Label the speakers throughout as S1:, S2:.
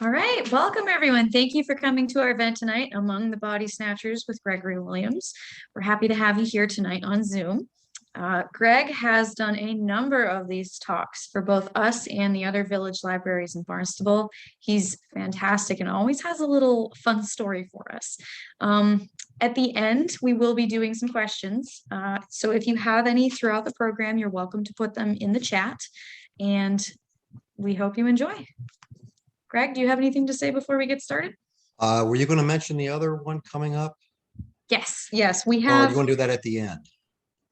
S1: All right, welcome everyone. Thank you for coming to our event tonight, Among the Body Snatchers with Gregory Williams. We're happy to have you here tonight on Zoom. Greg has done a number of these talks for both us and the other village libraries in Barnstable. He's fantastic and always has a little fun story for us. At the end, we will be doing some questions. So if you have any throughout the program, you're welcome to put them in the chat, and we hope you enjoy. Greg, do you have anything to say before we get started?
S2: Were you going to mention the other one coming up?
S1: Yes, we
S2: Or
S1: have.
S2: are you going to do that at the end?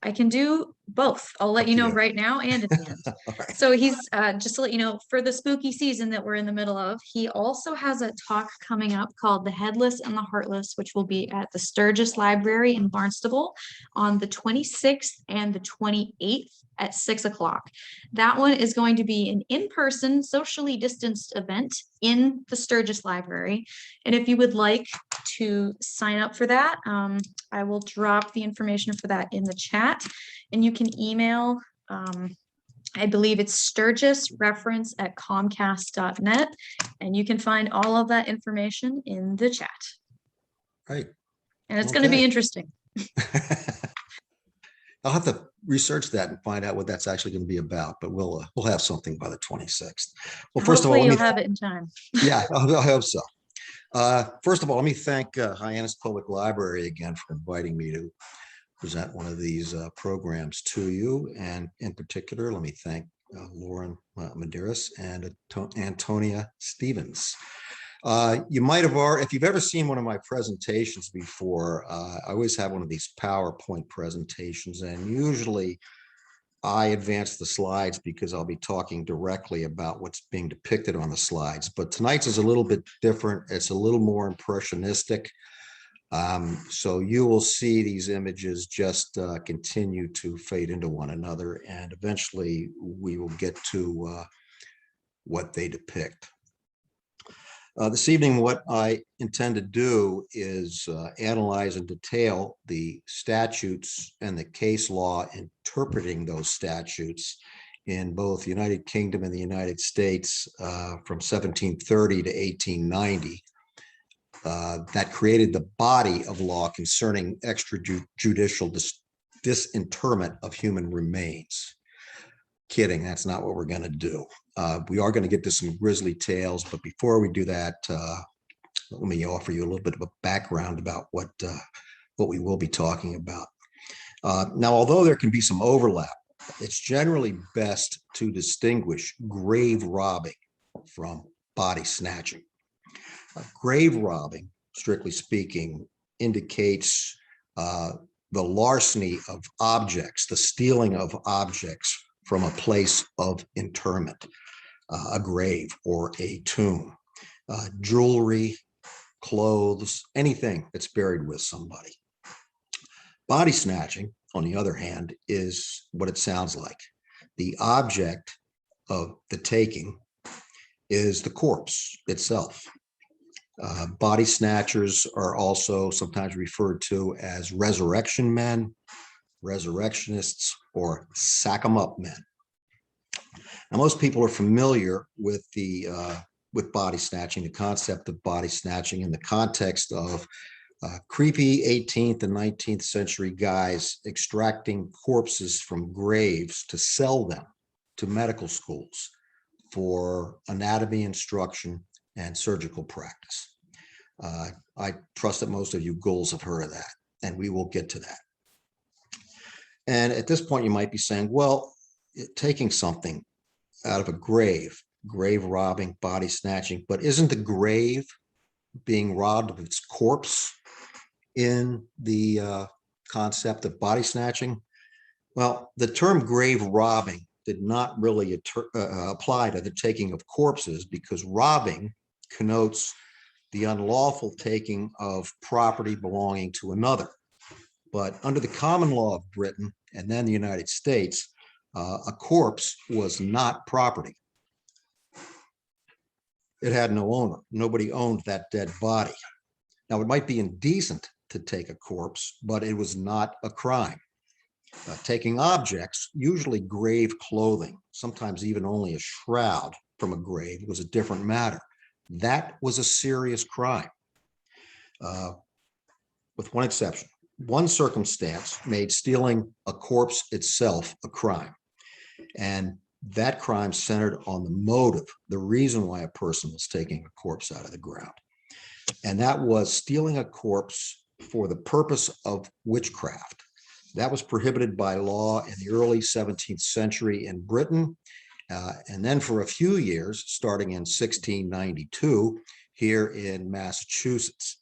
S1: I can do both. I'll let you know right now and at the end.
S2: Right.
S1: So he's just to let you know, for the spooky season that we're in the middle of, he also has a talk coming up called The Headless and the Heartless, which will be at the Sturgis Library in Barnstable on the 26th and the 28th at 6 o'clock. That one is going to be an in-person, socially distanced event in the Sturgis Library. And if you would like to sign up for that, I will drop the information for that in the chat, and you can email, I believe it's sturgisreference@comcast.net, and you can find all of that information in the chat.
S2: Right.
S1: And it's going to be interesting.
S2: I'll have to research that and find out what that's actually going to be about, but we'll have something by the 26th. Well, first of all,
S1: you'll have it in time.
S2: Yeah, I hope so. First of all, let me thank Hyannis Public Library again for inviting me to present one of these programs to you. And in particular, let me thank Lauren Medeiros and Antonia Stevens. You might have already, if you've ever seen one of my presentations before, I always have one of these PowerPoint presentations, and usually I advance the slides because I'll be talking directly about what's being depicted on the slides. But tonight's is a little bit different. It's a little more impressionistic. So you will see these images just continue to fade into one another, and eventually we will get to what they depict. This evening, what I intend to do is analyze in detail the statutes and the case law interpreting those statutes in both the United Kingdom and the United States from 1730 to 1890 that created the body of law concerning extrajudicial disinterment of human remains. Kidding, that's not what we're going to do. We are going to get to some grisly tales, but before we do that, let me offer you a little bit of a background about what we will be talking about. Now, although there can be some overlap, it's generally best to distinguish grave robbing from body snatching. Grave robbing, strictly speaking, indicates the larceny of objects, the stealing of objects from a place of interment, a grave or a tomb, jewelry, clothes, anything that's buried with somebody. Body snatching, on the other hand, is what it sounds like. The object of the taking is the corpse itself. Body snatchers are also sometimes referred to as resurrection men, resurrectionists, or sack 'em up men. Now, most people are familiar with body snatching, the concept of body snatching in the context of creepy 18th and 19th century guys extracting corpses from graves to sell them to medical schools for anatomy instruction and surgical practice. I trust that most of you ghouls have heard of that, and we will get to that. And at this point, you might be saying, well, taking something out of a grave robbing, body snatching, but isn't the grave being robbed of its corpse in the concept of body snatching? Well, the term grave robbing did not really apply to the taking of corpses, because robbing connotes the unlawful taking of property belonging to another. But under the common law of Britain and then the United States, a corpse was not property. It had no owner. Nobody owned that dead body. Now, it might be indecent to take a corpse, but it was not a crime. Taking objects, usually grave clothing, sometimes even only a shroud from a grave, was a different matter. That was a serious crime, with one exception. One circumstance made stealing a corpse itself a crime. And that crime centered on the motive, the reason why a person was taking a corpse out of the ground. And that was stealing a corpse for the purpose of witchcraft. That was prohibited by law in the early 17th century in Britain. And then for a few years, starting in 1692, here in Massachusetts.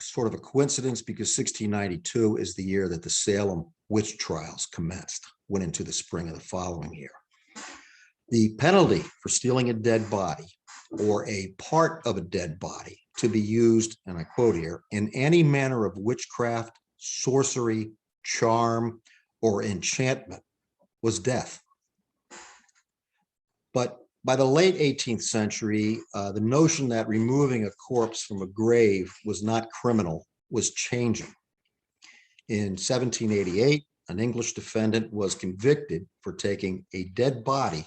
S2: Sort of a coincidence because 1692 is the year that the Salem witch trials commenced, went into the spring of the following year. The penalty for stealing a dead body or a part of a dead body to be used, and I quote here, in any manner of witchcraft, sorcery, charm, or enchantment was death. But by the late 18th century, the notion that removing a corpse from a grave was not criminal was changing. In 1788, an English defendant was convicted for taking a dead body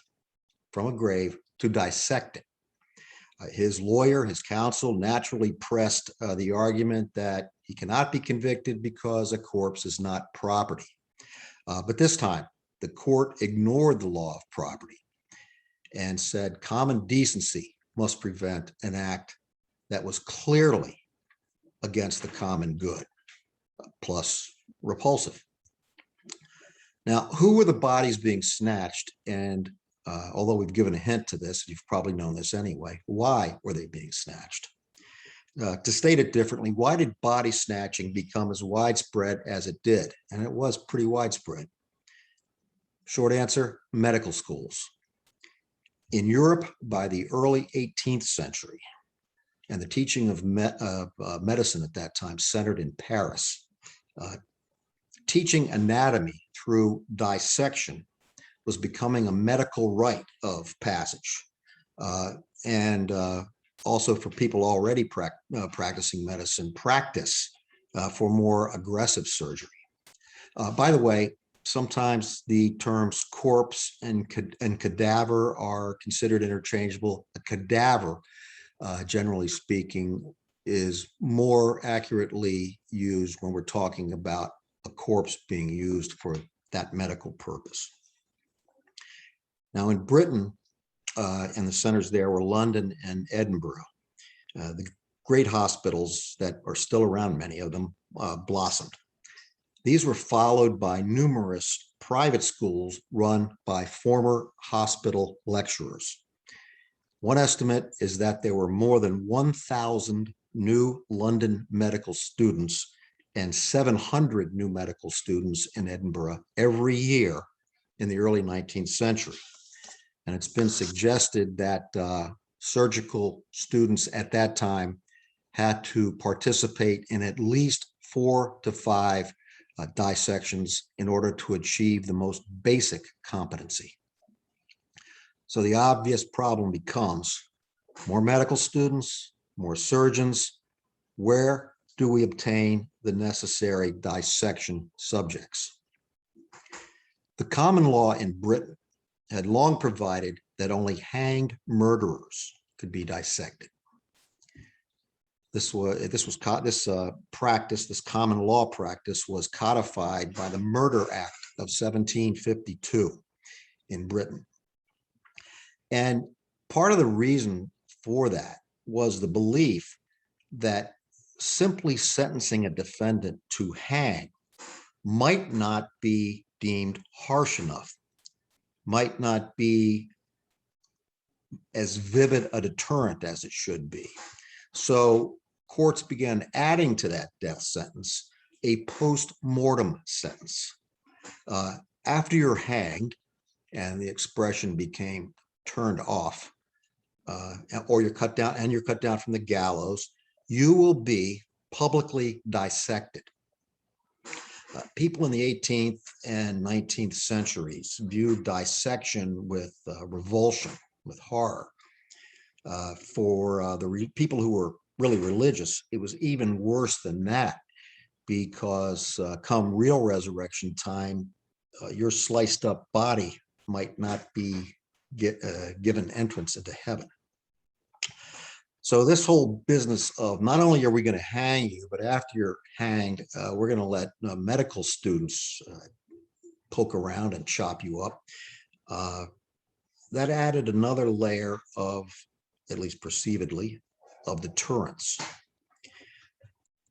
S2: from a grave to dissect it. His lawyer, his counsel, naturally pressed the argument that he cannot be convicted because a corpse is not property. But this time, the court ignored the law of property and said common decency must prevent an act that was clearly against the common good, plus repulsive. Now, who were the bodies being snatched? And although we've given a hint to this, you've probably known this anyway, why were they being snatched? To state it differently, why did body snatching become as widespread as it did? And it was pretty widespread. Short answer, medical schools. In Europe, by the early 18th century, and the teaching of medicine at that time centered in Paris, teaching anatomy through dissection was becoming a medical rite of passage. And also for people already practicing medicine, practice for more aggressive surgery. By the way, sometimes the terms corpse and cadaver are considered interchangeable. A cadaver, generally speaking, is more accurately used when we're talking about a corpse being used for that medical purpose. Now in Britain, and the centers there were London and Edinburgh. The great hospitals that are still around, many of them, blossomed. These were followed by numerous private schools run by former hospital lecturers. One estimate is that there were more than 1,000 new London medical students and 700 new medical students in Edinburgh every year in the early 19th century. And it's been suggested that surgical students at that time had to participate in at least 4 to 5 dissections in order to achieve the most basic competency. So the obvious problem becomes more medical students, more surgeons. Where do we obtain the necessary dissection subjects? The common law in Britain had long provided that only hanged murderers could be dissected. This common law practice was codified by the Murder Act of 1752 in Britain. And part of the reason for that was the belief that simply sentencing a defendant to hang might not be deemed harsh enough, might not be as vivid a deterrent as it should be. So courts began adding to that death sentence a post-mortem sentence. After you're hanged, and the expression became turned off, or you're cut down, and you're cut down from the gallows, you will be publicly dissected. People in the 18th and 19th centuries viewed dissection with revulsion, with horror. For the people who were really religious, it was even worse than that, because come real resurrection time, your sliced up body might not be given entrance into heaven. So this whole business of not only are we going to hang you, but after you're hanged, we're going to let medical students poke around and chop you up. That added another layer of, at least perceivedly, of deterrence.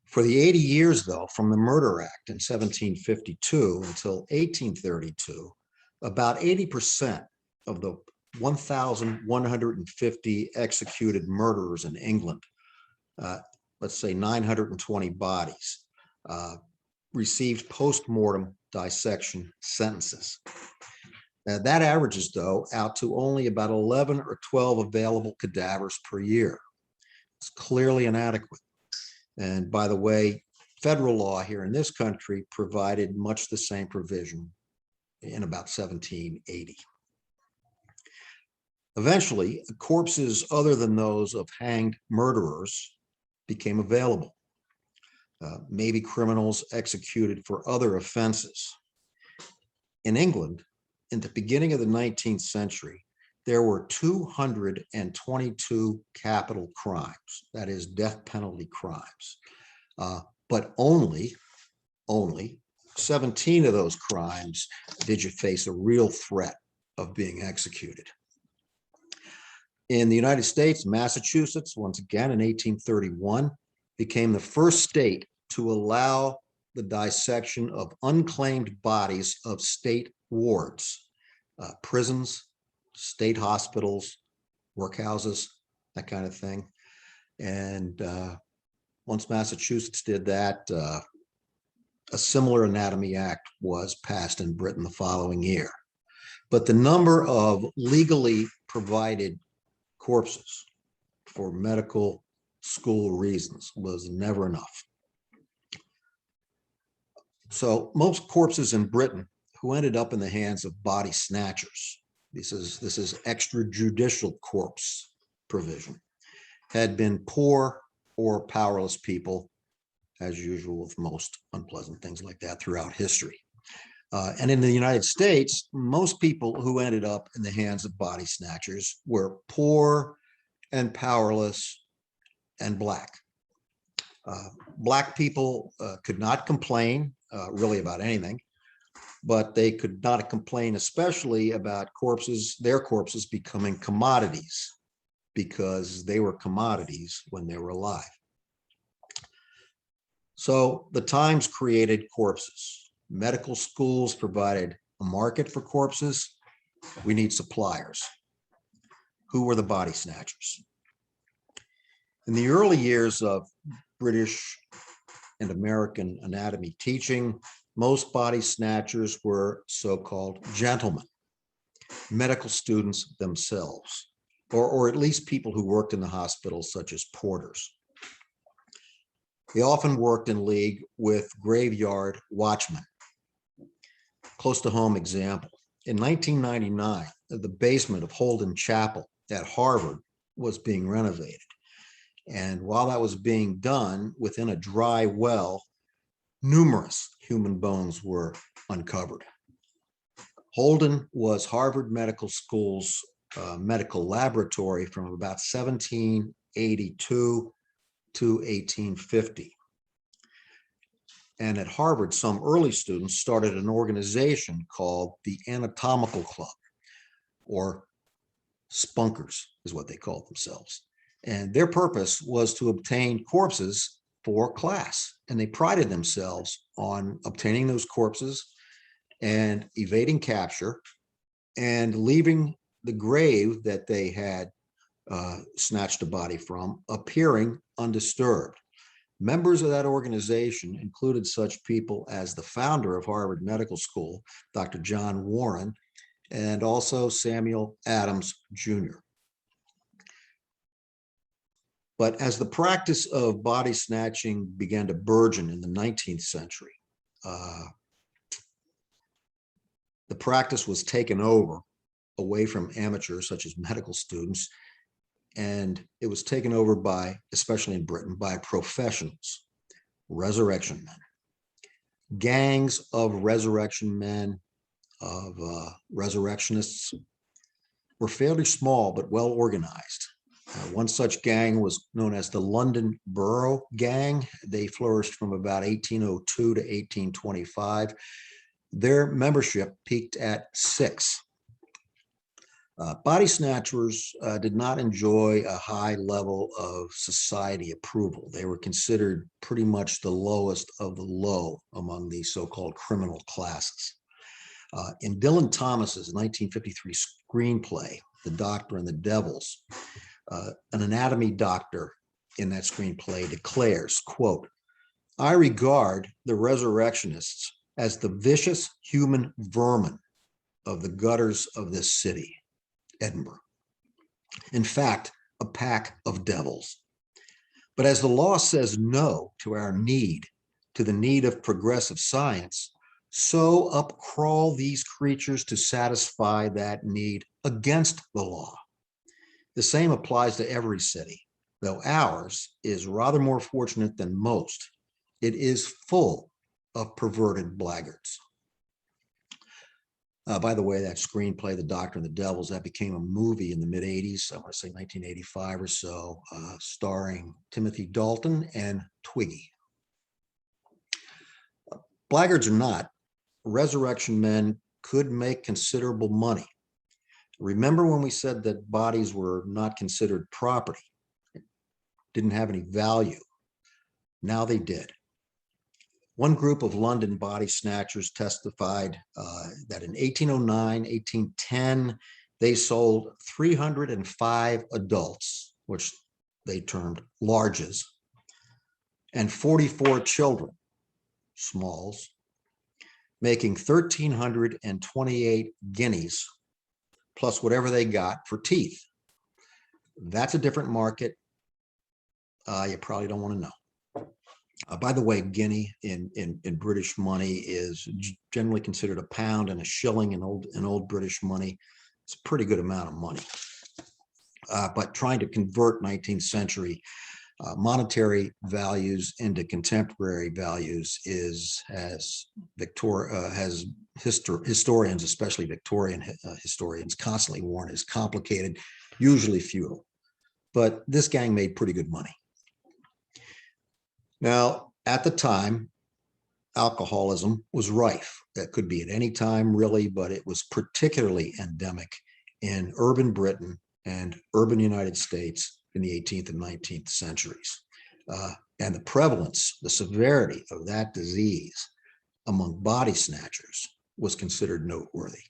S2: For the 80 years, though, from the Murder Act in 1752 until 1832, about 80% of the 1,150 executed murderers in England, let's say 920 bodies, received post-mortem dissection sentences. That averages, though, out to only about 11 or 12 available cadavers per year. It's clearly inadequate. And by the way, federal law here in this country provided much the same provision in about 1780. Eventually, corpses other than those of hanged murderers became available. Maybe criminals executed for other offenses. In England, in the beginning of the 19th century, there were 222 capital crimes, that is death penalty crimes, but only 17 of those crimes did you face a real threat of being executed. In the United States, Massachusetts, once again in 1831, became the first state to allow the dissection of unclaimed bodies of state wards, prisons, state hospitals, workhouses, that kind of thing. And once Massachusetts did that, a similar Anatomy Act was passed in Britain the following year. But the number of legally provided corpses for medical school reasons was never enough. So most corpses in Britain who ended up in the hands of body snatchers, this is extrajudicial corpse provision, had been poor or powerless people, as usual with most unpleasant things like that throughout history. And in the United States, most people who ended up in the hands of body snatchers were poor and powerless and Black. Black people could not complain really about anything, but they could not complain especially about their corpses becoming commodities, because they were commodities when they were alive. So the Times created corpses. Medical schools provided a market for corpses. We need suppliers. Who were the body snatchers? In the early years of British and American anatomy teaching, most body snatchers were so-called gentlemen, medical students themselves, or at least people who worked in the hospital, such as porters. They often worked in league with graveyard watchmen. Close to home example, in 1999, the basement of Holden Chapel at Harvard was being renovated. And while that was being done, within a dry well, numerous human bones were uncovered. Holden was Harvard Medical School's medical laboratory from about 1782 to 1850. And at Harvard, some early students started an organization called the Anatomical Club, or spunkers is what they called themselves. And their purpose was to obtain corpses for class. And they prided themselves on obtaining those corpses and evading capture and leaving the grave that they had snatched a body from appearing undisturbed. Members of that organization included such people as the founder of Harvard Medical School, Dr. John Warren, and also Samuel Adams, Jr. But as the practice of body snatching began to burgeon in the 19th century, the practice was taken over away from amateurs such as medical students, and it was taken over by, especially in Britain, by professionals, resurrection men. Gangs of resurrection men, of resurrectionists were fairly small but well organized. One such gang was known as the London Borough Gang. They flourished from about 1802 to 1825. Their membership peaked at 6. Body snatchers did not enjoy a high level of society approval. They were considered pretty much the lowest of the low among the so-called criminal classes. In Dylan Thomas's 1953 screenplay, The Doctor and the Devils, an anatomy doctor in that screenplay declares, quote, "I regard the resurrectionists as the vicious human vermin of the gutters of this city, Edinburgh. In fact, a pack of devils. But as the law says no to our need, to the need of progressive science, so up crawl these creatures to satisfy that need against the law. The same applies to every city, though ours is rather more fortunate than most. It is full of perverted blackguards." By the way, that screenplay, The Doctor and the Devils, that became a movie in the mid-'80s, I want to say 1985 or so, starring Timothy Dalton and Twiggy. Blackguards or not, resurrection men could make considerable money. Remember when we said that bodies were not considered property, didn't have any value? Now they did. One group of London body snatchers testified that in 1809, 1810, they sold 305 adults, which they termed larges, and 44 children, smalls, making 1,328 guineas, plus whatever they got for teeth. That's a different market. You probably don't want to know. By the way, guinea in British money is generally considered a pound, and a shilling in old British money. It's a pretty good amount of money. But trying to convert 19th century monetary values into contemporary values is, as historians, especially Victorian historians, constantly warn, is complicated, usually futile. But this gang made pretty good money. Now, at the time, alcoholism was rife. That could be at any time, really, but it was particularly endemic in urban Britain and urban United States in the 18th and 19th centuries. And the prevalence, the severity of that disease among body snatchers was considered noteworthy.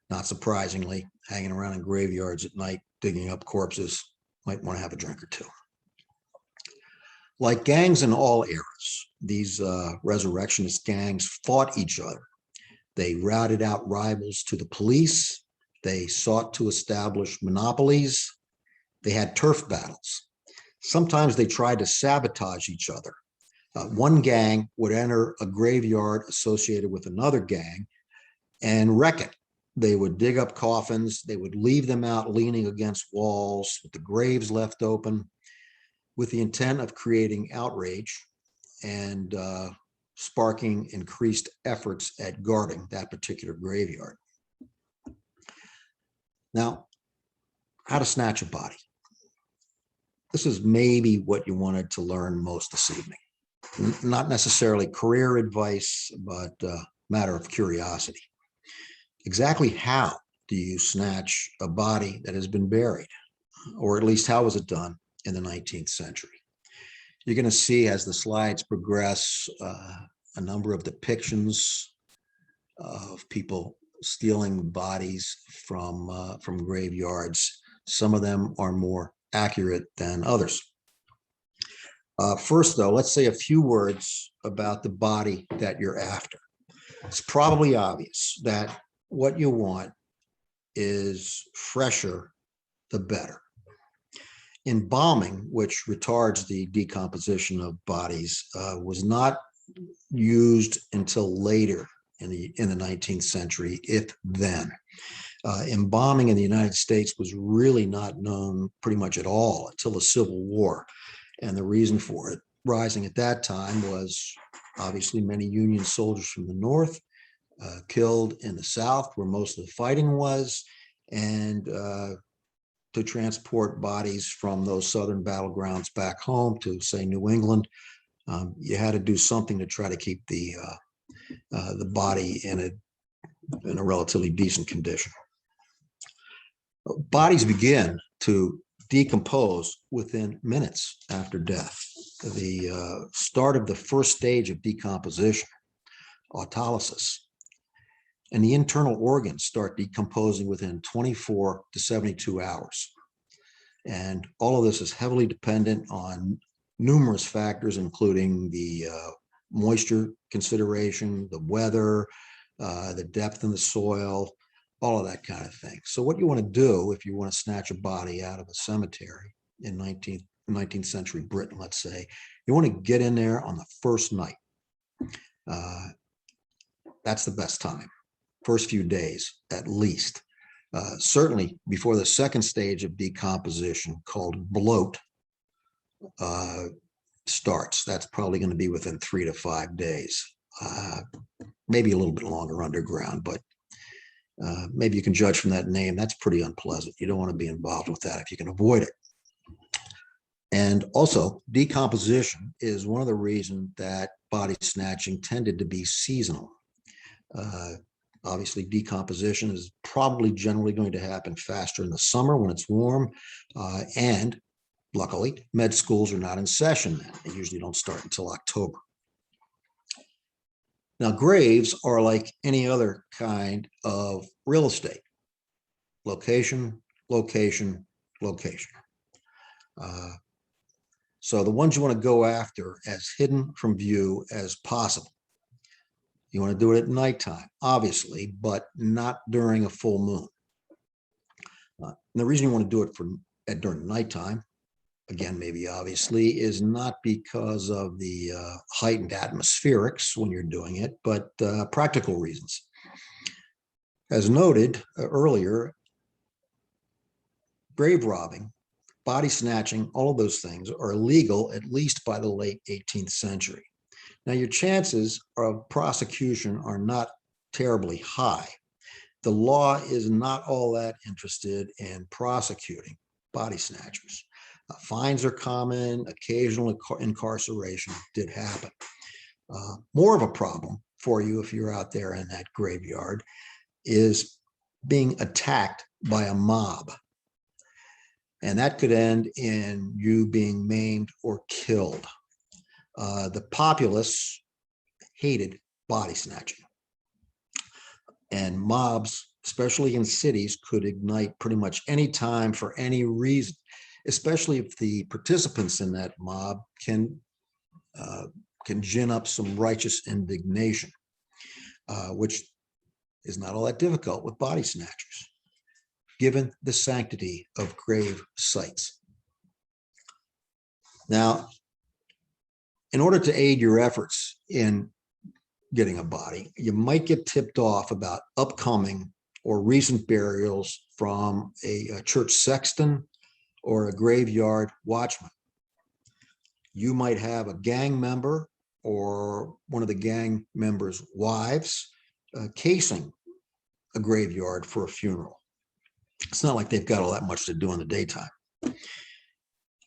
S2: Not surprisingly, hanging around in graveyards at night, digging up corpses, might want to have a drink or two. Like gangs in all eras, these resurrectionist gangs fought each other. They routed out rivals to the police. They sought to establish monopolies. They had turf battles. Sometimes they tried to sabotage each other. One gang would enter a graveyard associated with another gang and wreck it. They would dig up coffins. They would leave them out leaning against walls with the graves left open, with the intent of creating outrage and sparking increased efforts at guarding that particular graveyard. Now, how to snatch a body. This is maybe what you wanted to learn most this evening. Not necessarily career advice, but a matter of curiosity. Exactly how do you snatch a body that has been buried? Or at least how was it done in the 19th century? You're going to see as the slides progress a number of depictions of people stealing bodies from graveyards. Some of them are more accurate than others. First, though, let's say a few words about the body that you're after. It's probably obvious that what you want is fresher, the better. Embalming, which retards the decomposition of bodies, was not used until later in the 19th century, if then. Embalming in the United States was really not known pretty much at all until the Civil War. And the reason for it rising at that time was obviously many Union soldiers from the North killed in the South, where most of the fighting was, and to transport bodies from those southern battlegrounds back home to, say, New England, you had to do something to try to keep the body in a relatively decent condition. Bodies begin to decompose within minutes after death. The start of the first stage of decomposition, autolysis, and the internal organs start decomposing within 24 to 72 hours. And all of this is heavily dependent on numerous factors, including the moisture consideration, the weather, the depth in the soil, all of that kind of thing. So what you want to do if you want to snatch a body out of a cemetery in 19th century Britain, let's say, you want to get in there on the first night. That's the best time. First few days, at least. Certainly before the second stage of decomposition, called bloat, starts. That's probably going to be within 3 to 5 days. Maybe a little bit longer underground, but maybe you can judge from that name. That's pretty unpleasant. You don't want to be involved with that if you can avoid it. And also, decomposition is one of the reasons that body snatching tended to be seasonal. Obviously, decomposition is probably generally going to happen faster in the summer when it's warm. And luckily, med schools are not in session then. They usually don't start until October. Now, graves are like any other kind of real estate. Location, location, location. So the ones you want to go after as hidden from view as possible. You want to do it at nighttime, obviously, but not during a full moon. And the reason you want to do it during nighttime, again, maybe obviously, is not because of the heightened atmospherics when you're doing it, but practical reasons. As noted earlier, grave robbing, body snatching, all of those things are illegal, at least by the late 18th century. Now, your chances of prosecution are not terribly high. The law is not all that interested in prosecuting body snatchers. Fines are common, occasional incarceration did happen. More of a problem for you if you're out there in that graveyard is being attacked by a mob. And that could end in you being maimed or killed. The populace hated body snatching. And mobs, especially in cities, could ignite pretty much any time for any reason, especially if the participants in that mob can gin up some righteous indignation, which is not all that difficult with body snatchers, given the sanctity of grave sites. Now, in order to aid your efforts in getting a body, you might get tipped off about upcoming or recent burials from a church sexton or a graveyard watchman. You might have a gang member or one of the gang members' wives casing a graveyard for a funeral. It's not like they've got all that much to do in the daytime.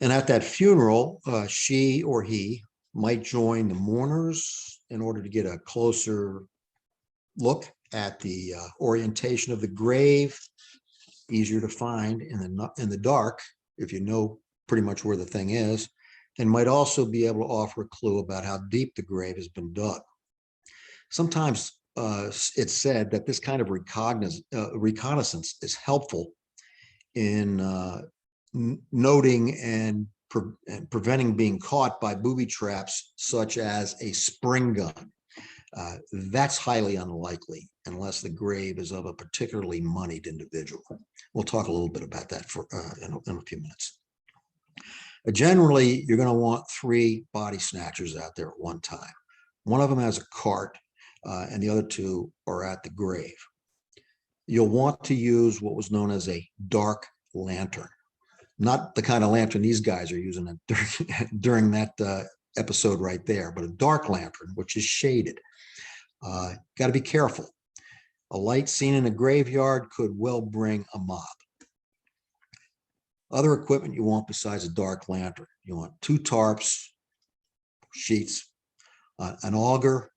S2: And at that funeral, she or he might join the mourners in order to get a closer look at the orientation of the grave. Easier to find in the dark if you know pretty much where the thing is, and might also be able to offer a clue about how deep the grave has been dug. Sometimes it's said that this kind of reconnaissance is helpful in noting and preventing being caught by booby traps such as a spring gun. That's highly unlikely unless the grave is of a particularly moneyed individual. We'll talk a little bit about that in a few minutes. Generally, you're going to want 3 body snatchers out there at one time. One of them has a cart, and the other 2 are at the grave. You'll want to use what was known as a dark lantern. Not the kind of lantern these guys are using during that episode right there, but a dark lantern, which is shaded. Got to be careful. A light seen in a graveyard could well bring a mob. Other equipment you want besides a dark lantern. You want 2 tarps, sheets, an auger,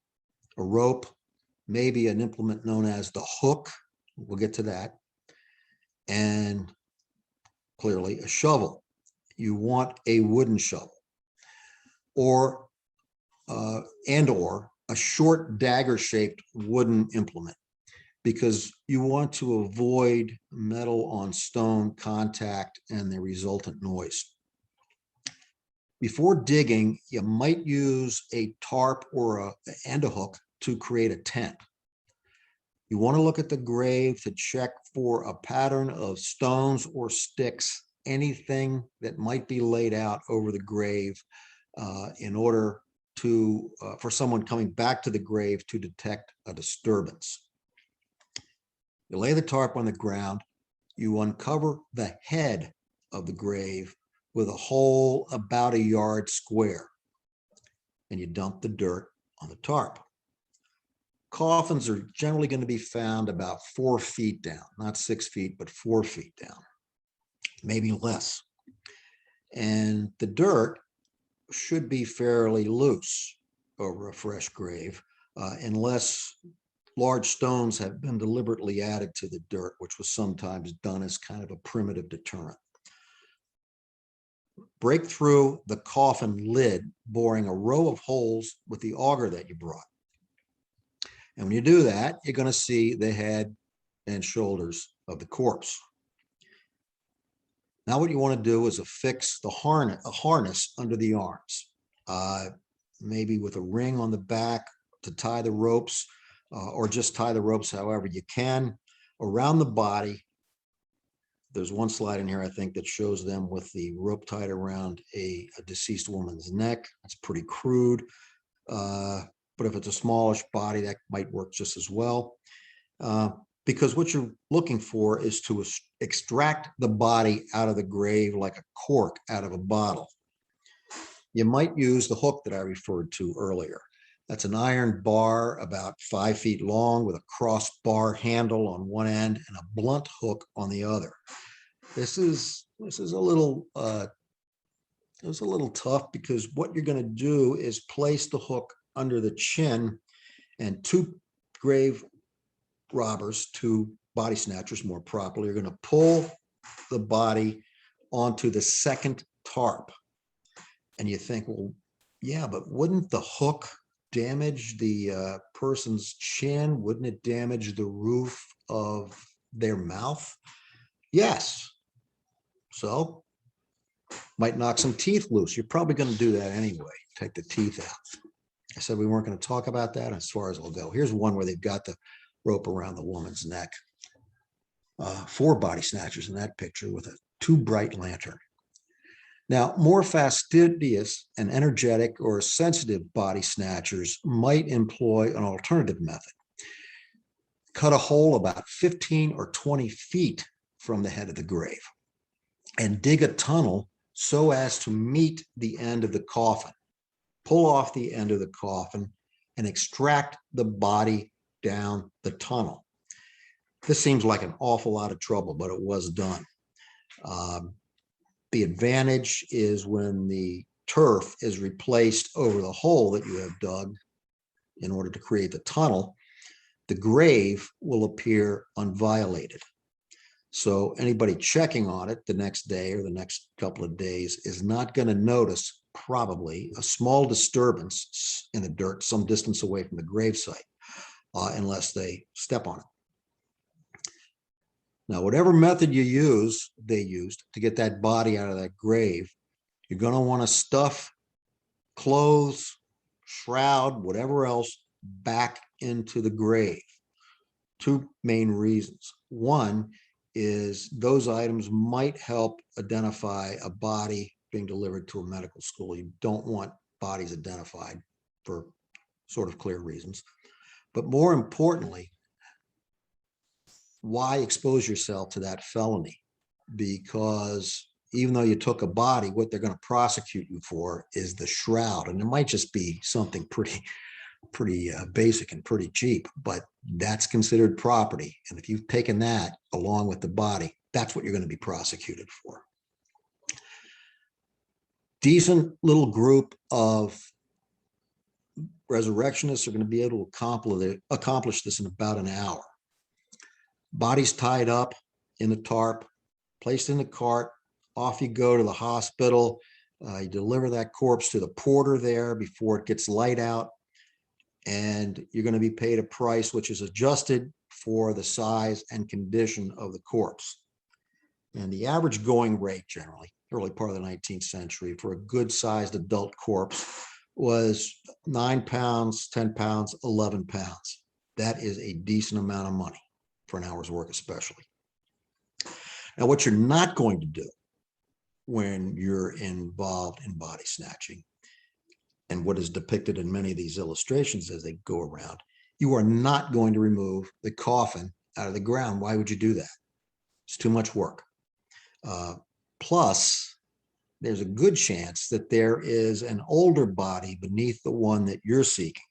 S2: a rope, maybe an implement known as the hook. We'll get to that. And clearly a shovel. You want a wooden shovel or a short dagger-shaped wooden implement, because you want to avoid metal on stone contact and the resultant noise. Before digging, you might use a tarp or a hook to create a tent. You want to look at the grave to check for a pattern of stones or sticks, anything that might be laid out over the grave in order to for someone coming back to the grave to detect a disturbance. You lay the tarp on the ground, you uncover the head of the grave with a hole about a yard square, and you dump the dirt on the tarp. Coffins are generally going to be found about 4 feet down, not 6 feet, but 4 feet down, maybe less. And the dirt should be fairly loose over a fresh grave, unless large stones have been deliberately added to the dirt, which was sometimes done as kind of a primitive deterrent. Break through the coffin lid, boring a row of holes with the auger that you brought. And when you do that, you're going to see the head and shoulders of the corpse. Now what you want to do is affix a harness under the arms, maybe with a ring on the back to tie the ropes, or just tie the ropes however you can around the body. There's one slide in here, I think, that shows them with the rope tied around a deceased woman's neck. That's pretty crude. But if it's a smallish body, that might work just as well. Because what you're looking for is to extract the body out of the grave like a cork out of a bottle. You might use the hook that I referred to earlier. That's an iron bar about 5 feet long with a crossbar handle on one end and a blunt hook on the other. This is a little tough, because what you're going to do is place the hook under the chin, and 2 grave robbers, 2 body snatchers more properly, are going to pull the body onto the second tarp. And you think, well, yeah, but wouldn't the hook damage the person's chin? Wouldn't it damage the roof of their mouth? Yes. So might knock some teeth loose. You're probably going to do that anyway. Take the teeth out. I said we weren't going to talk about that as far as I'll go. Here's one where they've got the rope around the woman's neck. 4 body snatchers in that picture with a too bright lantern. Now, more fastidious and energetic or sensitive body snatchers might employ an alternative method. Cut a hole about 15 or 20 feet from the head of the grave and dig a tunnel so as to meet the end of the coffin. Pull off the end of the coffin and extract the body down the tunnel. This seems like an awful lot of trouble, but it was done. The advantage is when the turf is replaced over the hole that you have dug in order to create the tunnel, the grave will appear unviolated. So anybody checking on it the next day or the next couple of days is not going to notice probably a small disturbance in the dirt some distance away from the gravesite, unless they step on it. Now, whatever method they used to get that body out of that grave, you're going to want to stuff clothes, shroud, whatever else back into the grave. 2 main reasons. One is those items might help identify a body being delivered to a medical school. You don't want bodies identified for sort of clear reasons. But more importantly, why expose yourself to that felony? Because even though you took a body, what they're going to prosecute you for is the shroud. And it might just be something pretty basic and pretty cheap, but that's considered property. And if you've taken that along with the body, that's what you're going to be prosecuted for. decent little group of resurrectionists are going to be able to accomplish this in about an hour. Bodies tied up in the tarp, placed in the cart, off you go to the hospital. You deliver that corpse to the porter there before it gets light out, and you're going to be paid a price which is adjusted for the size and condition of the corpse. And the average going rate generally, early part of the 19th century, for a good-sized adult corpse was 9 pounds, 10 pounds, 11 pounds. That is a decent amount of money for an hour's work especially. Now, what you're not going to do when you're involved in body snatching, and what is depicted in many of these illustrations as they go around, you are not going to remove the coffin out of the ground. Why would you do that? It's too much work. Plus, there's a good chance that there is an older body beneath the one that you're seeking.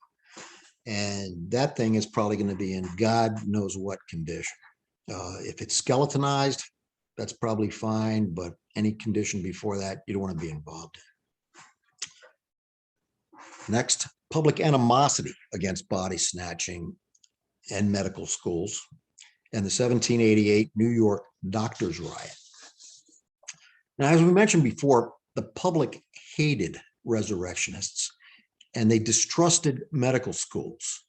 S2: And that thing is probably going to be in God knows what condition. If it's skeletonized, that's probably fine, but any condition before that, you don't want to be involved in. Next, public animosity against body snatching and medical schools and the 1788 New York doctors' riot. Now, as we mentioned before, the public hated resurrectionists and they distrusted medical schools,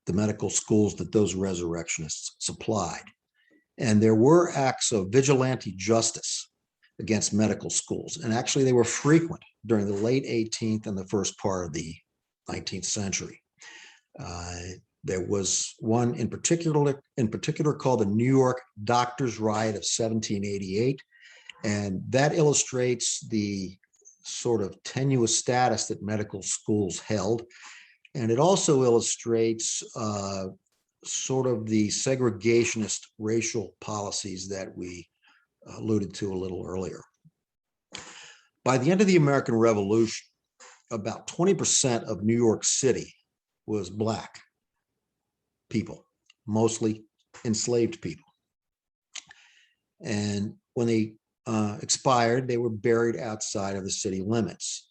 S2: the medical schools that those resurrectionists supplied. And there were acts of vigilante justice against medical schools. And actually, they were frequent during the late 18th and the first part of the 19th century. There was one in particular called the New York Doctors' Riot of 1788. And that illustrates the sort of tenuous status that medical schools held. And it also illustrates sort of the segregationist racial policies that we alluded to a little earlier. By the end of the American Revolution, about 20% of New York City was Black people, mostly enslaved people. And when they expired, they were buried outside of the city limits.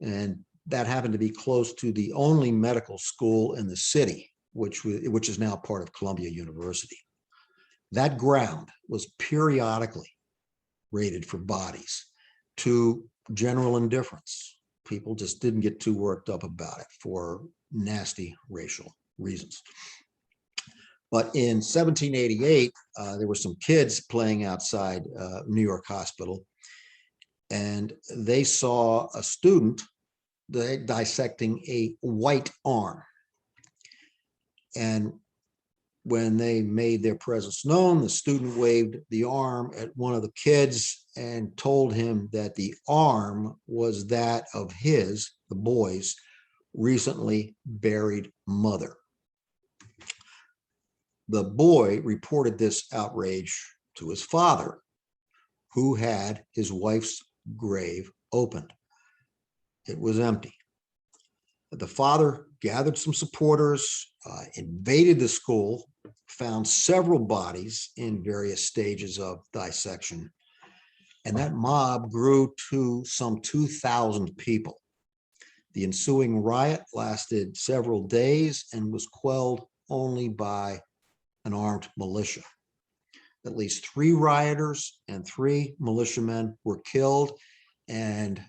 S2: And that happened to be close to the only medical school in the city, which is now part of Columbia University. That ground was periodically raided for bodies to general indifference. People just didn't get too worked up about it for nasty racial reasons. But in 1788, there were some kids playing outside New York Hospital, and they saw a student dissecting a white arm. And when they made their presence known, the student waved the arm at one of the kids and told him that the arm was that of his, the boy's, recently buried mother. The boy reported this outrage to his father, who had his wife's grave opened. It was empty. The father gathered some supporters, invaded the school, found several bodies in various stages of dissection, and that mob grew to some 2,000 people. The ensuing riot lasted several days and was quelled only by an armed militia. At least 3 rioters and 3 militiamen were killed, and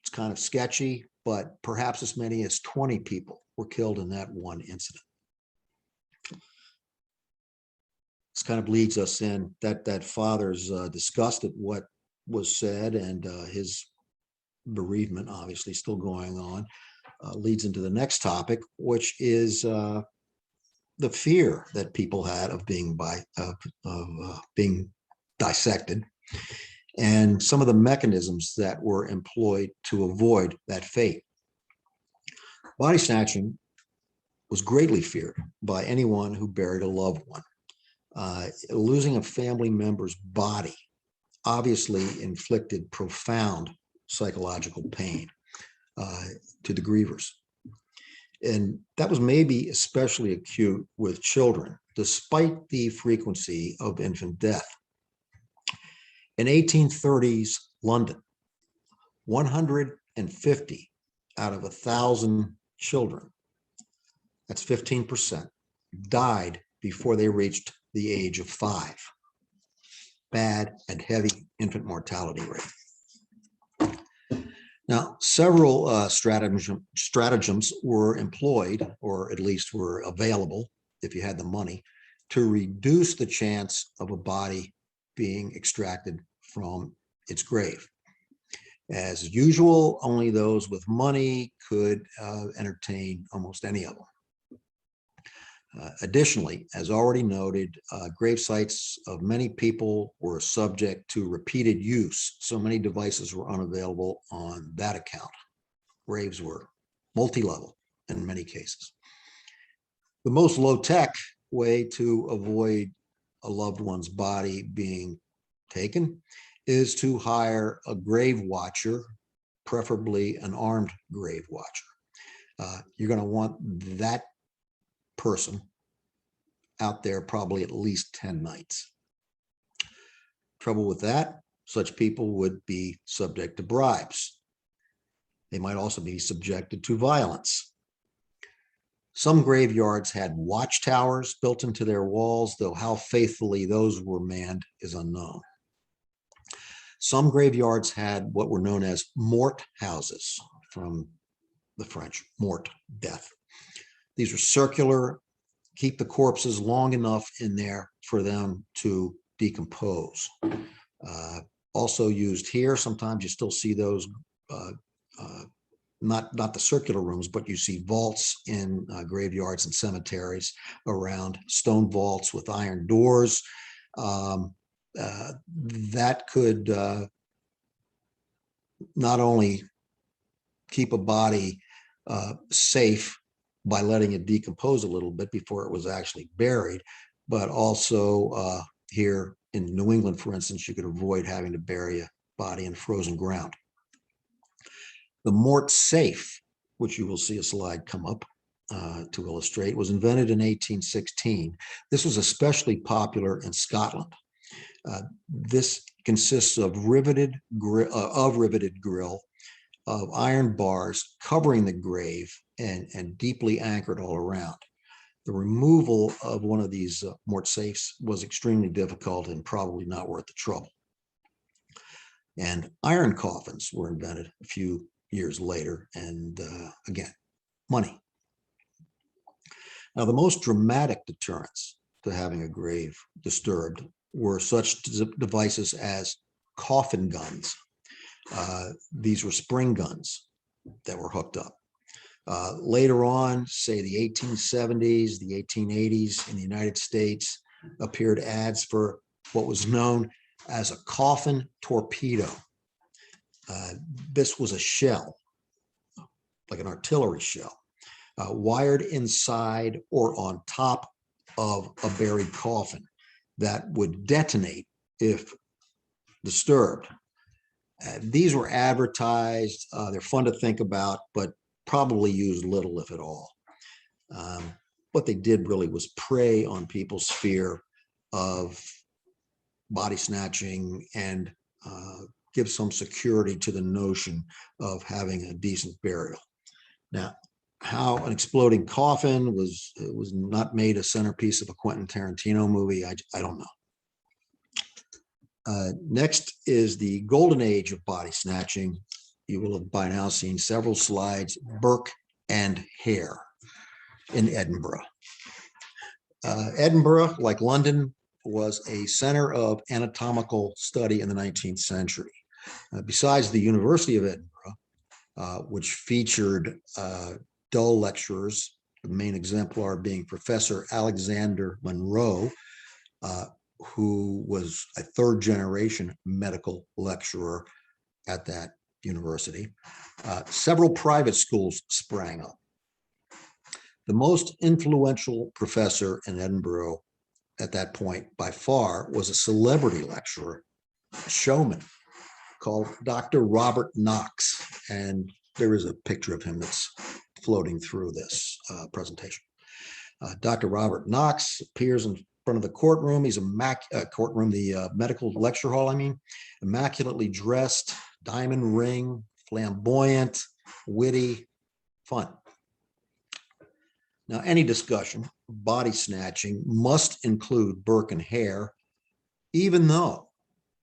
S2: it's kind of sketchy, but perhaps as many as 20 people were killed in that one incident. This kind of leads us in that father's disgust at what was said and his bereavement, obviously still going on, leads into the next topic, which is the fear that people had of being being dissected, and some of the mechanisms that were employed to avoid that fate. Body snatching was greatly feared by anyone who buried a loved one. Losing a family member's body obviously inflicted profound psychological pain to the grievers. And that was maybe especially acute with children, despite the frequency of infant death. In 1830s London, 150 out of 1,000 children, that's 15%, died before they reached the age of 5. Bad and heavy infant mortality rate. Now, several stratagems were employed, or at least were available if you had the money, to reduce the chance of a body being extracted from its grave. As usual, only those with money could entertain almost any of them. Additionally, as already noted, grave sites of many people were subject to repeated use, so many devices were unavailable on that account. Graves were multi-level in many cases. The most low-tech way to avoid a loved one's body being taken is to hire a grave watcher, preferably an armed grave watcher. You're going to want that person out there probably at least 10 nights. Trouble with that, such people would be subject to bribes. They might also be subjected to violence. Some graveyards had watchtowers built into their walls, though how faithfully those were manned is unknown. Some graveyards had what were known as mort houses, from the French, mort, death. These were circular, keep the corpses long enough in there for them to decompose. Also used here, sometimes you still see those, not the circular rooms, but you see vaults in graveyards and cemeteries around, stone vaults with iron doors. That could not only keep a body safe by letting it decompose a little bit before it was actually buried, but also here in New England, for instance, you could avoid having to bury a body in frozen ground. The Mort Safe, which you will see a slide come up to illustrate, was invented in 1816. This was especially popular in Scotland. This consists of riveted grill of iron bars covering the grave and deeply anchored all around. The removal of one of these mort safes was extremely difficult and probably not worth the trouble. And iron coffins were invented a few years later, and again, money. Now, the most dramatic deterrents to having a grave disturbed were such devices as coffin guns. These were spring guns that were hooked up. Later on, say the 1870s, the 1880s in the United States, appeared ads for what was known as a coffin torpedo. This was a shell, like an artillery shell, wired inside or on top of a buried coffin that would detonate if disturbed. These were advertised. They're fun to think about, but probably used little, if at all. What they did really was prey on people's fear of body snatching and give some security to the notion of having a decent burial. Now, how an exploding coffin was not made a centerpiece of a Quentin Tarantino movie, I don't know. Next is the golden age of body snatching. You will have by now seen several slides, Burke and Hare in Edinburgh. Edinburgh, like London, was a center of anatomical study in the 19th century. Besides the University of Edinburgh, which featured dull lecturers, the main exemplar being Professor Alexander Monroe, who was a third-generation medical lecturer at that university. Several private schools sprang up. The most influential professor in Edinburgh at that point, by far, was a celebrity lecturer, a showman, called Dr. Robert Knox. And there is a picture of him that's floating through this presentation. Dr. Robert Knox appears in front of the courtroom. He's the medical lecture hall, immaculately dressed, diamond ring, flamboyant, witty, fun. Now, any discussion of body snatching must include Burke and Hare, even though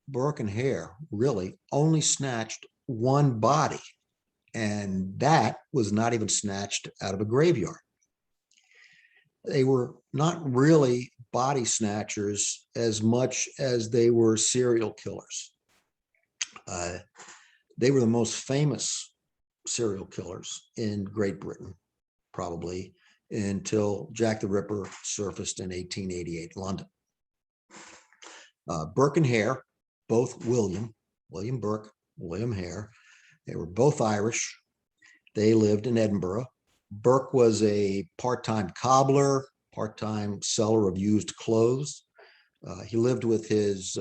S2: Burke and Hare really only snatched one body, and that was not even snatched out of a graveyard. They were not really body snatchers as much as they were serial killers. They were the most famous serial killers in Great Britain, probably, until Jack the Ripper surfaced in 1888 London. Burke and Hare, both William Burke, William Hare, they were both Irish. They lived in Edinburgh. Burke was a part-time cobbler, part-time seller of used clothes. He lived with his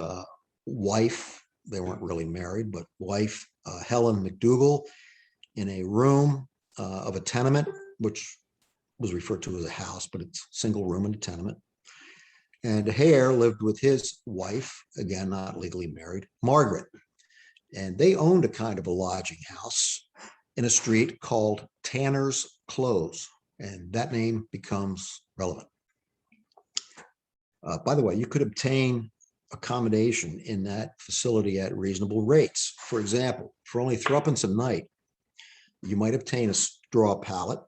S2: wife. They weren't really married, but wife, Helen McDougall, in a room of a tenement, which was referred to as a house, but it's a single room in a tenement. And Hare lived with his wife, again, not legally married, Margaret. And they owned a kind of a lodging house in a street called Tanner's Close. And that name becomes relevant. By the way, you could obtain accommodation in that facility at reasonable rates. For example, for only threepence a night, you might obtain a straw pallet,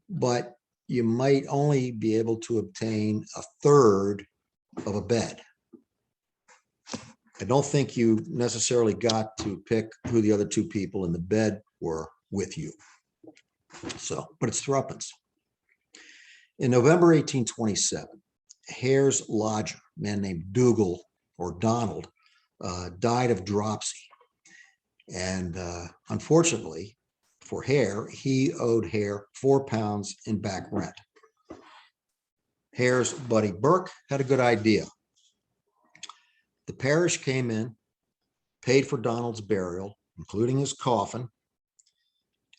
S2: but you might only be able to obtain a third of a bed. I don't think you necessarily got to pick who the other two people in the bed were with you. So, but it's threepence. In November 1827, Hare's lodger, a man named Dougal or Donald, died of dropsy. And unfortunately for Hare, he owed Hare £4 in back rent. Hare's buddy Burke had a good idea. The parish came in, paid for Donald's burial, including his coffin.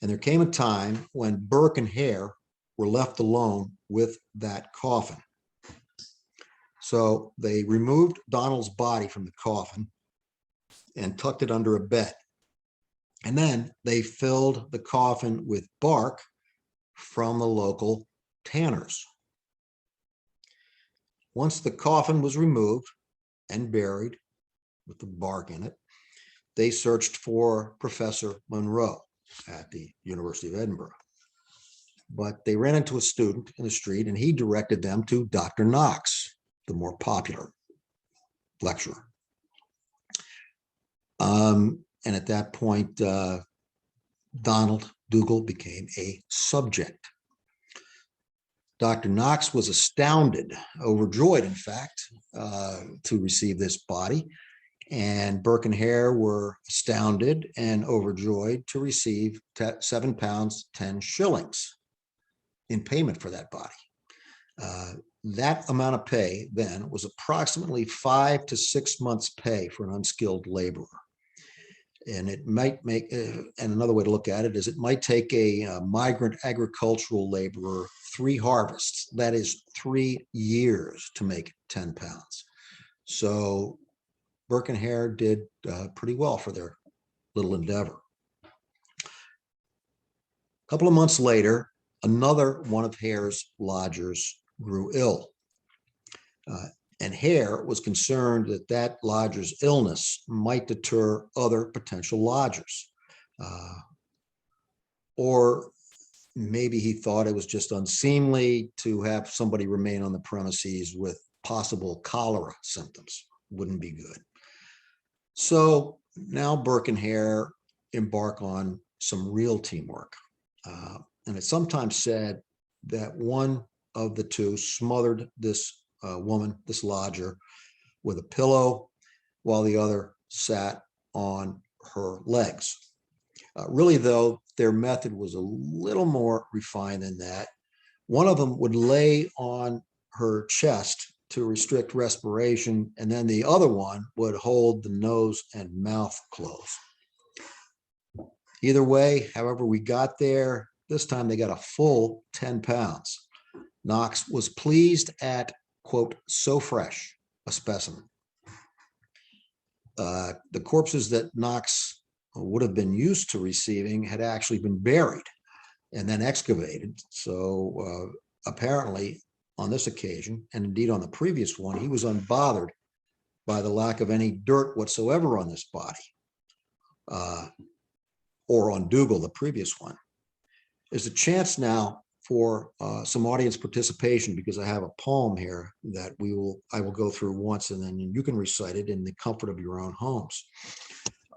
S2: And there came a time when Burke and Hare were left alone with that coffin. So they removed Donald's body from the coffin and tucked it under a bed. And then they filled the coffin with bark from the local tanners. Once the coffin was removed and buried with the bark in it, they searched for Professor Monroe at the University of Edinburgh. But they ran into a student in the street and he directed them to Dr. Knox, the more popular lecturer. And at that point, Donald Dougal became a subject. Dr. Knox was astounded, overjoyed, in fact, to receive this body. And Burke and Hare were astounded and overjoyed to receive £7 10 shillings in payment for that body. That amount of pay then was approximately 5 to 6 months' pay for an unskilled laborer. And it might make, and another way to look at it is it might take a migrant agricultural laborer 3 harvests, that is 3 years to make 10 pounds. So Burke and Hare did pretty well for their little endeavor. A couple of months later, another one of Hare's lodgers grew ill. And Hare was concerned that that lodger's illness might deter other potential lodgers. Or maybe he thought it was just unseemly to have somebody remain on the premises with possible cholera symptoms. Wouldn't be good. So now Burke and Hare embark on some real teamwork. And it's sometimes said that one of the two smothered this woman, this lodger, with a pillow while the other sat on her legs. Really, though, their method was a little more refined than that. One of them would lay on her chest to restrict respiration, and then the other one would hold the nose and mouth closed. Either way, however we got there, this time they got a full 10 pounds. Knox was pleased at, quote, so fresh a specimen. The corpses that Knox would have been used to receiving had actually been buried and then excavated. So apparently on this occasion, and indeed on the previous one, he was unbothered by the lack of any dirt whatsoever on this body, or on Dougal, the previous one. There's a chance now for some audience participation, because I have a poem here that I will go through once, and then you can recite it in the comfort of your own homes.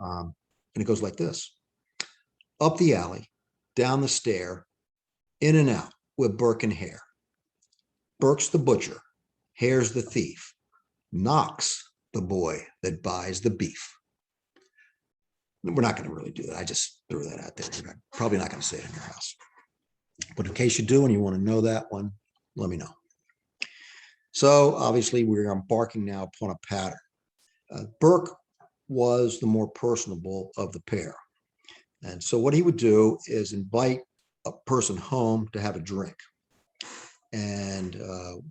S2: And it goes like this: up the alley, down the stair, in and out with Burke and Hare. Burke's the butcher, Hare's the thief, Knox the boy that buys the beef. We're not going to really do that. I just threw that out there. You're probably not going to say it in your house. But in case you do and you want to know that one, let me know. So obviously we're embarking now upon a pattern. Burke was the more personable of the pair. And so what he would do is invite a person home to have a drink. And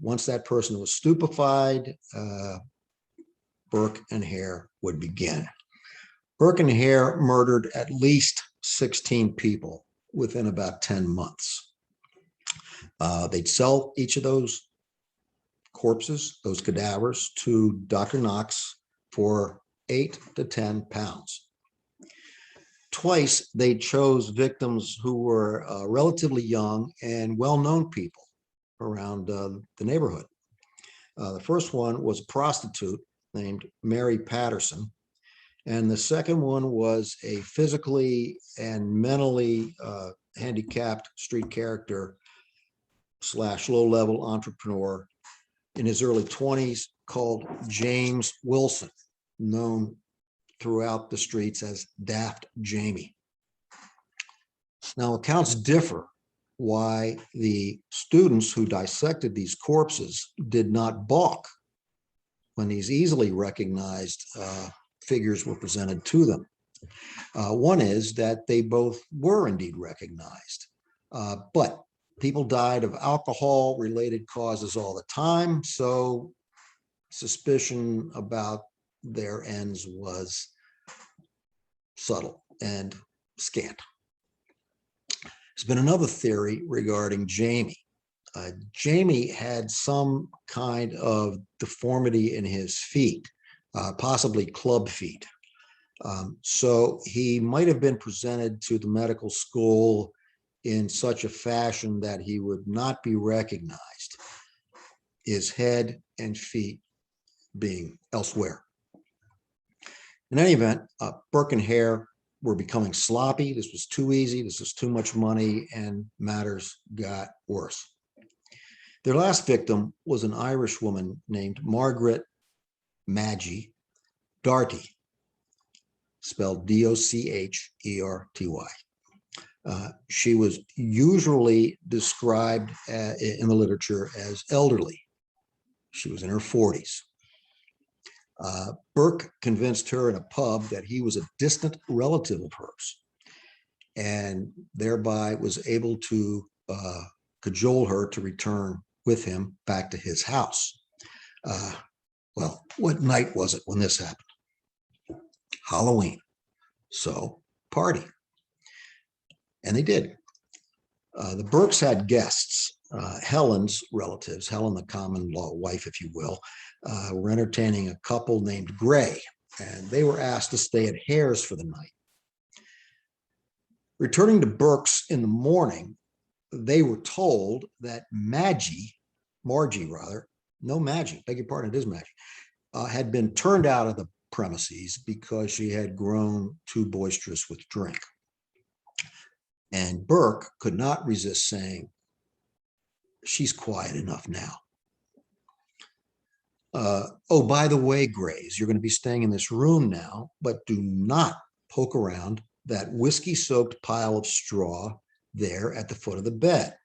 S2: once that person was stupefied, Burke and Hare would begin. Burke and Hare murdered at least 16 people within about 10 months. They'd sell each of those corpses, those cadavers, to Dr. Knox for 8 to 10 pounds. Twice they chose victims who were relatively young and well-known people around the neighborhood. The first one was a prostitute named Mary Patterson, and the second one was a physically and mentally handicapped street character / low-level entrepreneur in his early 20s called James Wilson, known throughout the streets as Daft Jamie. Now, accounts differ why the students who dissected these corpses did not balk when these easily recognized figures were presented to them. One is that they both were indeed recognized, but people died of alcohol-related causes all the time, so suspicion about their ends was subtle and scant. There's been another theory regarding Jamie. Jamie had some kind of deformity in his feet, possibly club feet. So he might have been presented to the medical school in such a fashion that he would not be recognized, his head and feet being elsewhere. In any event, Burke and Hare were becoming sloppy. This was too easy. This was too much money, and matters got worse. Their last victim was an Irish woman named Margaret Maggie Darty, spelled D-O-C-H-E-R-T-Y. She was usually described in the literature as elderly. She was in her 40s. Burke convinced her in a pub that he was a distant relative of hers, and thereby was able to cajole her to return with him back to his house. Well, what night was it when this happened? Halloween. So, party. And they did. The Burkes had guests. Helen's relatives, Helen, the common law wife, if you will, were entertaining a couple named Gray, and they were asked to stay at Hare's for the night. Returning to Burke's in the morning, they were told that Maggie, no Maggie, beg your pardon, it is Maggie, had been turned out of the premises because she had grown too boisterous with drink. And Burke could not resist saying, "She's quiet enough now." Oh, by the way, Grays, you're going to be staying in this room now, but do not poke around that whiskey-soaked pile of straw there at the foot of the bed,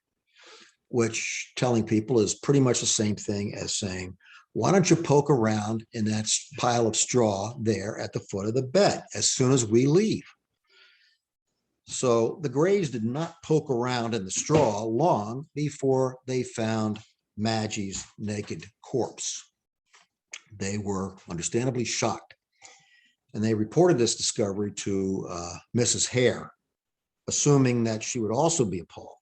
S2: which telling people is pretty much the same thing as saying, why don't you poke around in that pile of straw there at the foot of the bed as soon as we leave? So the Grays did not poke around in the straw long before they found Maggie's naked corpse. They were understandably shocked. And they reported this discovery to Mrs. Hare, assuming that she would also be appalled.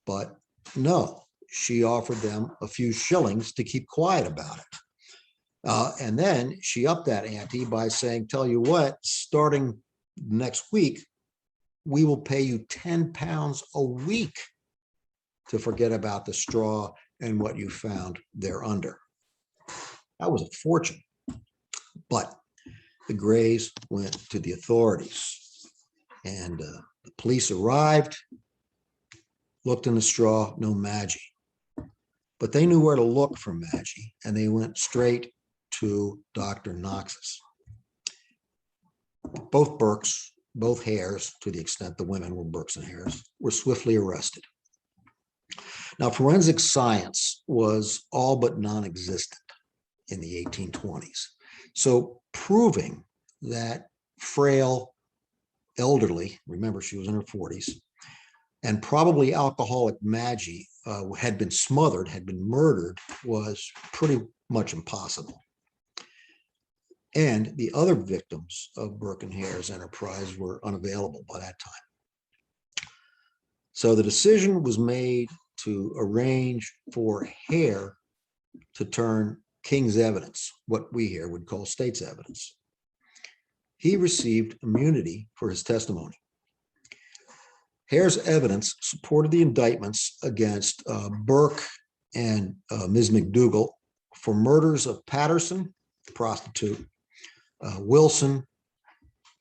S2: But no, she offered them a few shillings to keep quiet about it. And then she upped that ante by saying, tell you what, starting next week, we will pay you £10 a week to forget about the straw and what you found thereunder. That was a fortune. But the Greys went to the authorities, and the police arrived, looked in the straw, no Maggie. But they knew where to look for Maggie, and they went straight to Dr. Knox's. Both Burkes, both Hares, to the extent the women were Burkes and Hares, were swiftly arrested. Now, forensic science was all but non-existent in the 1820s. So proving that frail, elderly, remember she was in her 40s, and probably alcoholic Maggie had been smothered, had been murdered, was pretty much impossible. And the other victims of Burke and Hare's enterprise were unavailable by that time. So the decision was made to arrange for Hare to turn King's evidence, what we here would call state's evidence. He received immunity for his testimony. Hare's evidence supported the indictments against Burke and Ms. McDougall for murders of Patterson, the prostitute, Wilson,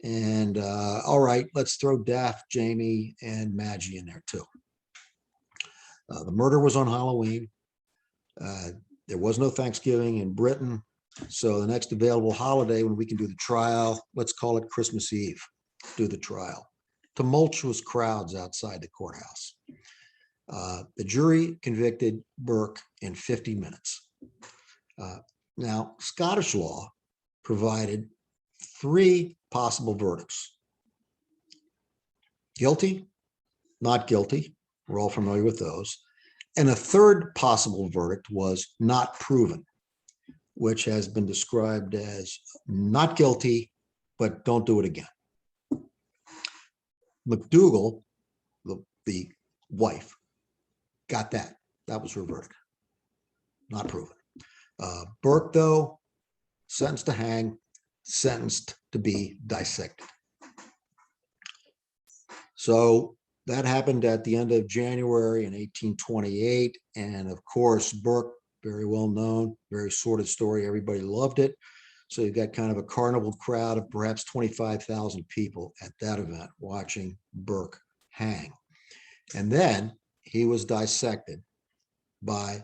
S2: and all right, let's throw Daft, Jamie, and Maggie in there too. The murder was on Halloween. There was no Thanksgiving in Britain. So the next available holiday when we can do the trial, let's call it Christmas Eve, do the trial. Tumultuous crowds outside the courthouse. The jury convicted Burke in 50 minutes. Now, Scottish law provided 3 possible verdicts. Guilty, not guilty. We're all familiar with those. And a third possible verdict was not proven, which has been described as not guilty, but don't do it again. McDougall, the wife, got that. That was her verdict. Not proven. Burke, though, sentenced to hang, sentenced to be dissected. So that happened at the end of January in 1828. And of course, Burke, very well known, very sordid story. Everybody loved it. So you got kind of a carnival crowd of perhaps 25,000 people at that event watching Burke hang. And then he was dissected by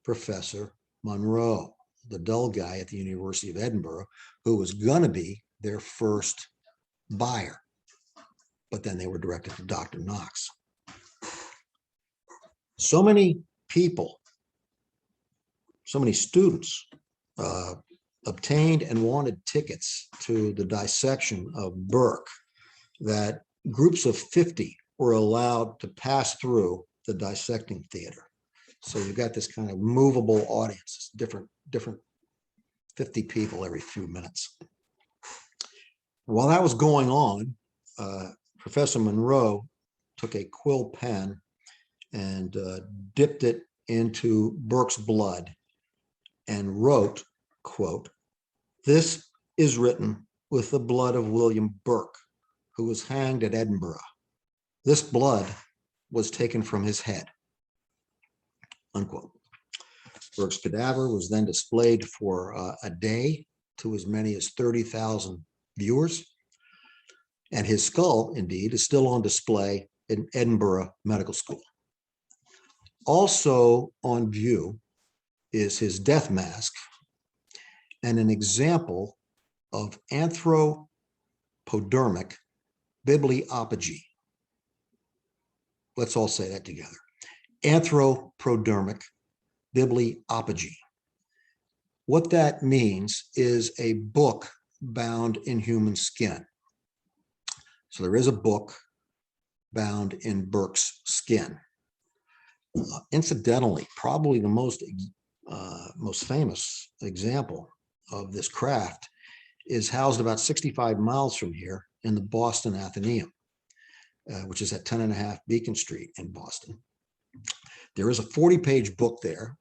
S2: Professor Monroe, the dull guy at the University of Edinburgh, who was going to be their first buyer. But then they were directed to Dr. Knox. So many people, so many students obtained and wanted tickets to the dissection of Burke that groups of 50 were allowed to pass through the dissecting theater. So you've got this kind of movable audience, different 50 people every few minutes. While that was going on, Professor Monroe took a quill pen and dipped it into Burke's blood and wrote, quote, "This is written with the blood of William Burke, who was hanged at Edinburgh. This blood was taken from his head," unquote. Burke's cadaver was then displayed for a day to as many as 30,000 viewers. And his skull, indeed, is still on display in Edinburgh Medical School. Also on view is his death mask and an example of anthropodermic bibliophagy. Let's all say that together. Anthropodermic bibliophagy. What that means is a book bound in human skin. So there is a book bound in Burke's skin. Incidentally, probably the most famous example of this craft is housed about 65 miles from here in the Boston Athenaeum, which is at 10.5 Beacon Street in Boston. There is a 40-page book there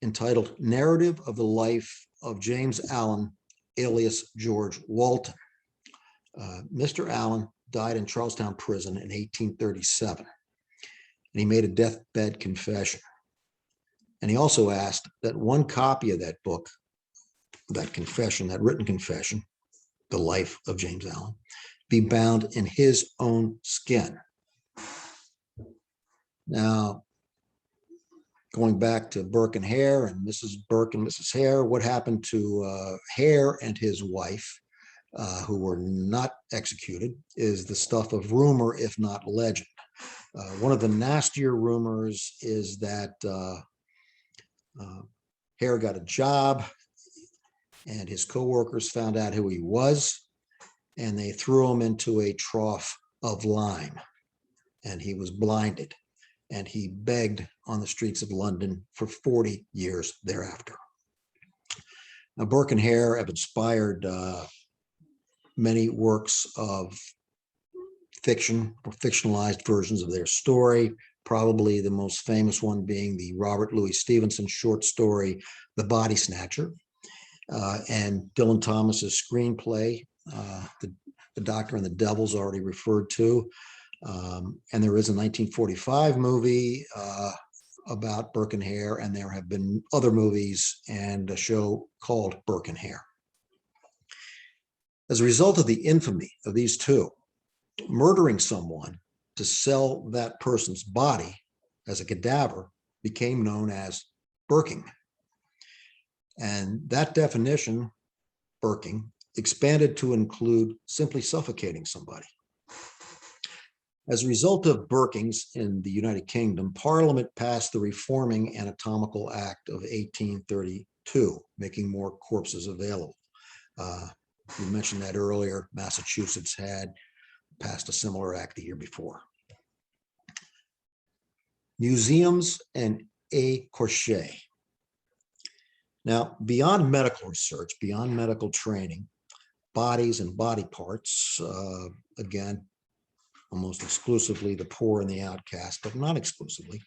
S2: entitled Narrative of the Life of James Allen, alias George Walton. Mr. Allen died in Charlestown Prison in 1837, and he made a deathbed confession. And he also asked that one copy of that book, that confession, that written confession, The Life of James Allen, be bound in his own skin. Now, going back to Burke and Hare and Mrs. Burke and Mrs. Hare, what happened to Hare and his wife, who were not executed, is the stuff of rumor, if not legend. One of the nastier rumors is that Hare got a job and his coworkers found out who he was, and they threw him into a trough of lime, and he was blinded, and he begged on the streets of London for 40 years thereafter. Now, Burke and Hare have inspired many works of fiction or fictionalized versions of their story, probably the most famous one being the Robert Louis Stevenson short story, The Body-Snatcher, and Dylan Thomas's screenplay, The Doctor and the Devil's already referred to. And there is a 1945 movie about Burke and Hare, and there have been other movies and a show called Burke and Hare. As a result of the infamy of these two, murdering someone to sell that person's body as a cadaver became known as burking. And that definition, burking, expanded to include simply suffocating somebody. As a result of burkings in the United Kingdom, Parliament passed the Reforming Anatomical Act of 1832, making more corpses available. You mentioned that earlier. Massachusetts had passed a similar act the year before. Museums and a crochet. Now, beyond medical research, beyond medical training, bodies and body parts, again, almost exclusively the poor and the outcast, but not exclusively,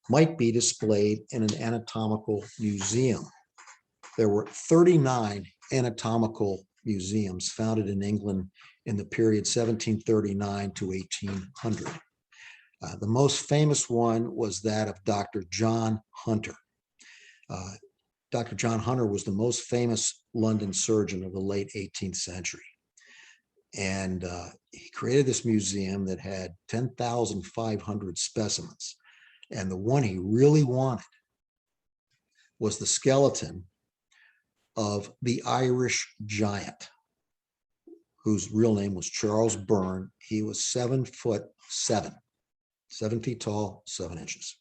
S2: might be displayed in an anatomical museum. There were 39 anatomical museums founded in England in the period 1739 to 1800. The most famous one was that of Dr. John Hunter. Dr. John Hunter was the most famous London surgeon of the late 18th century. And he created this museum that had 10,500 specimens. And the one he really wanted was the skeleton of the Irish giant, whose real name was Charles Byrne. He was 7'7", 7 feet tall, 7 inches.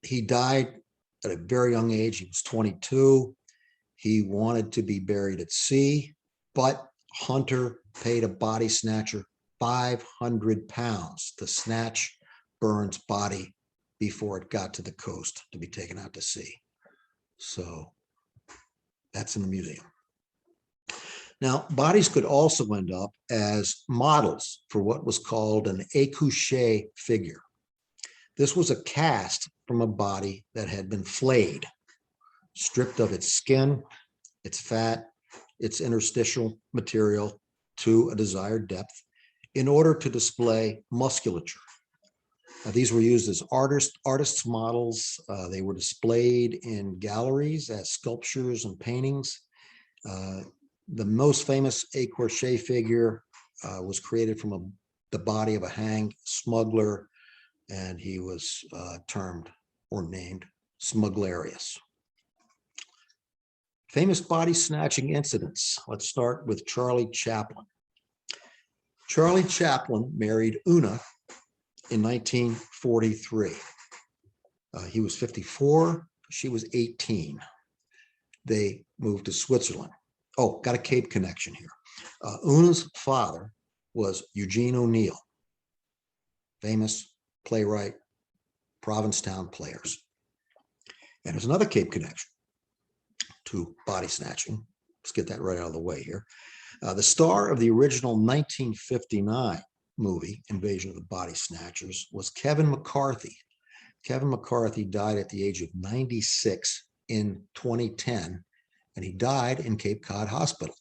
S2: He died at a very young age. He was 22. He wanted to be buried at sea, but Hunter paid a body snatcher 500 pounds to snatch Byrne's body before it got to the coast to be taken out to sea. So that's in the museum. Now, bodies could also end up as models for what was called an accouché figure. This was a cast from a body that had been flayed, stripped of its skin, its fat, its interstitial material to a desired depth in order to display musculature. These were used as artists' models. They were displayed in galleries as sculptures and paintings. The most famous accouché figure was created from the body of a hanged smuggler, and he was termed or named Smugglerius. Famous body snatching incidents. Let's start with Charlie Chaplin. Charlie Chaplin married Una in 1943. He was 54, she was 18. They moved to Switzerland. Oh, got a Cape connection here. Una's father was Eugene O'Neill, famous playwright, Provincetown Players. And there's another Cape connection. to body snatching. Let's get that right out of the way here. The star of the original 1959 movie, Invasion of the Body Snatchers, was Kevin McCarthy. Kevin McCarthy died at the age of 96 in 2010, and he died in Cape Cod Hospital.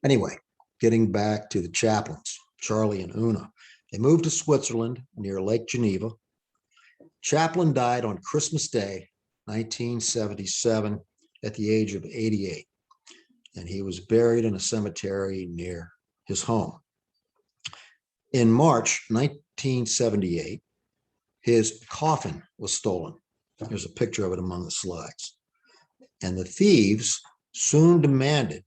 S2: Anyway, getting back to the chaplains, Charlie and Una. They moved to Switzerland near Lake Geneva. Chaplin died on Christmas Day, 1977, at the age of 88, and he was buried in a cemetery near his home. In March 1978, his coffin was stolen. There's a picture of it among the slides. And the thieves soon demanded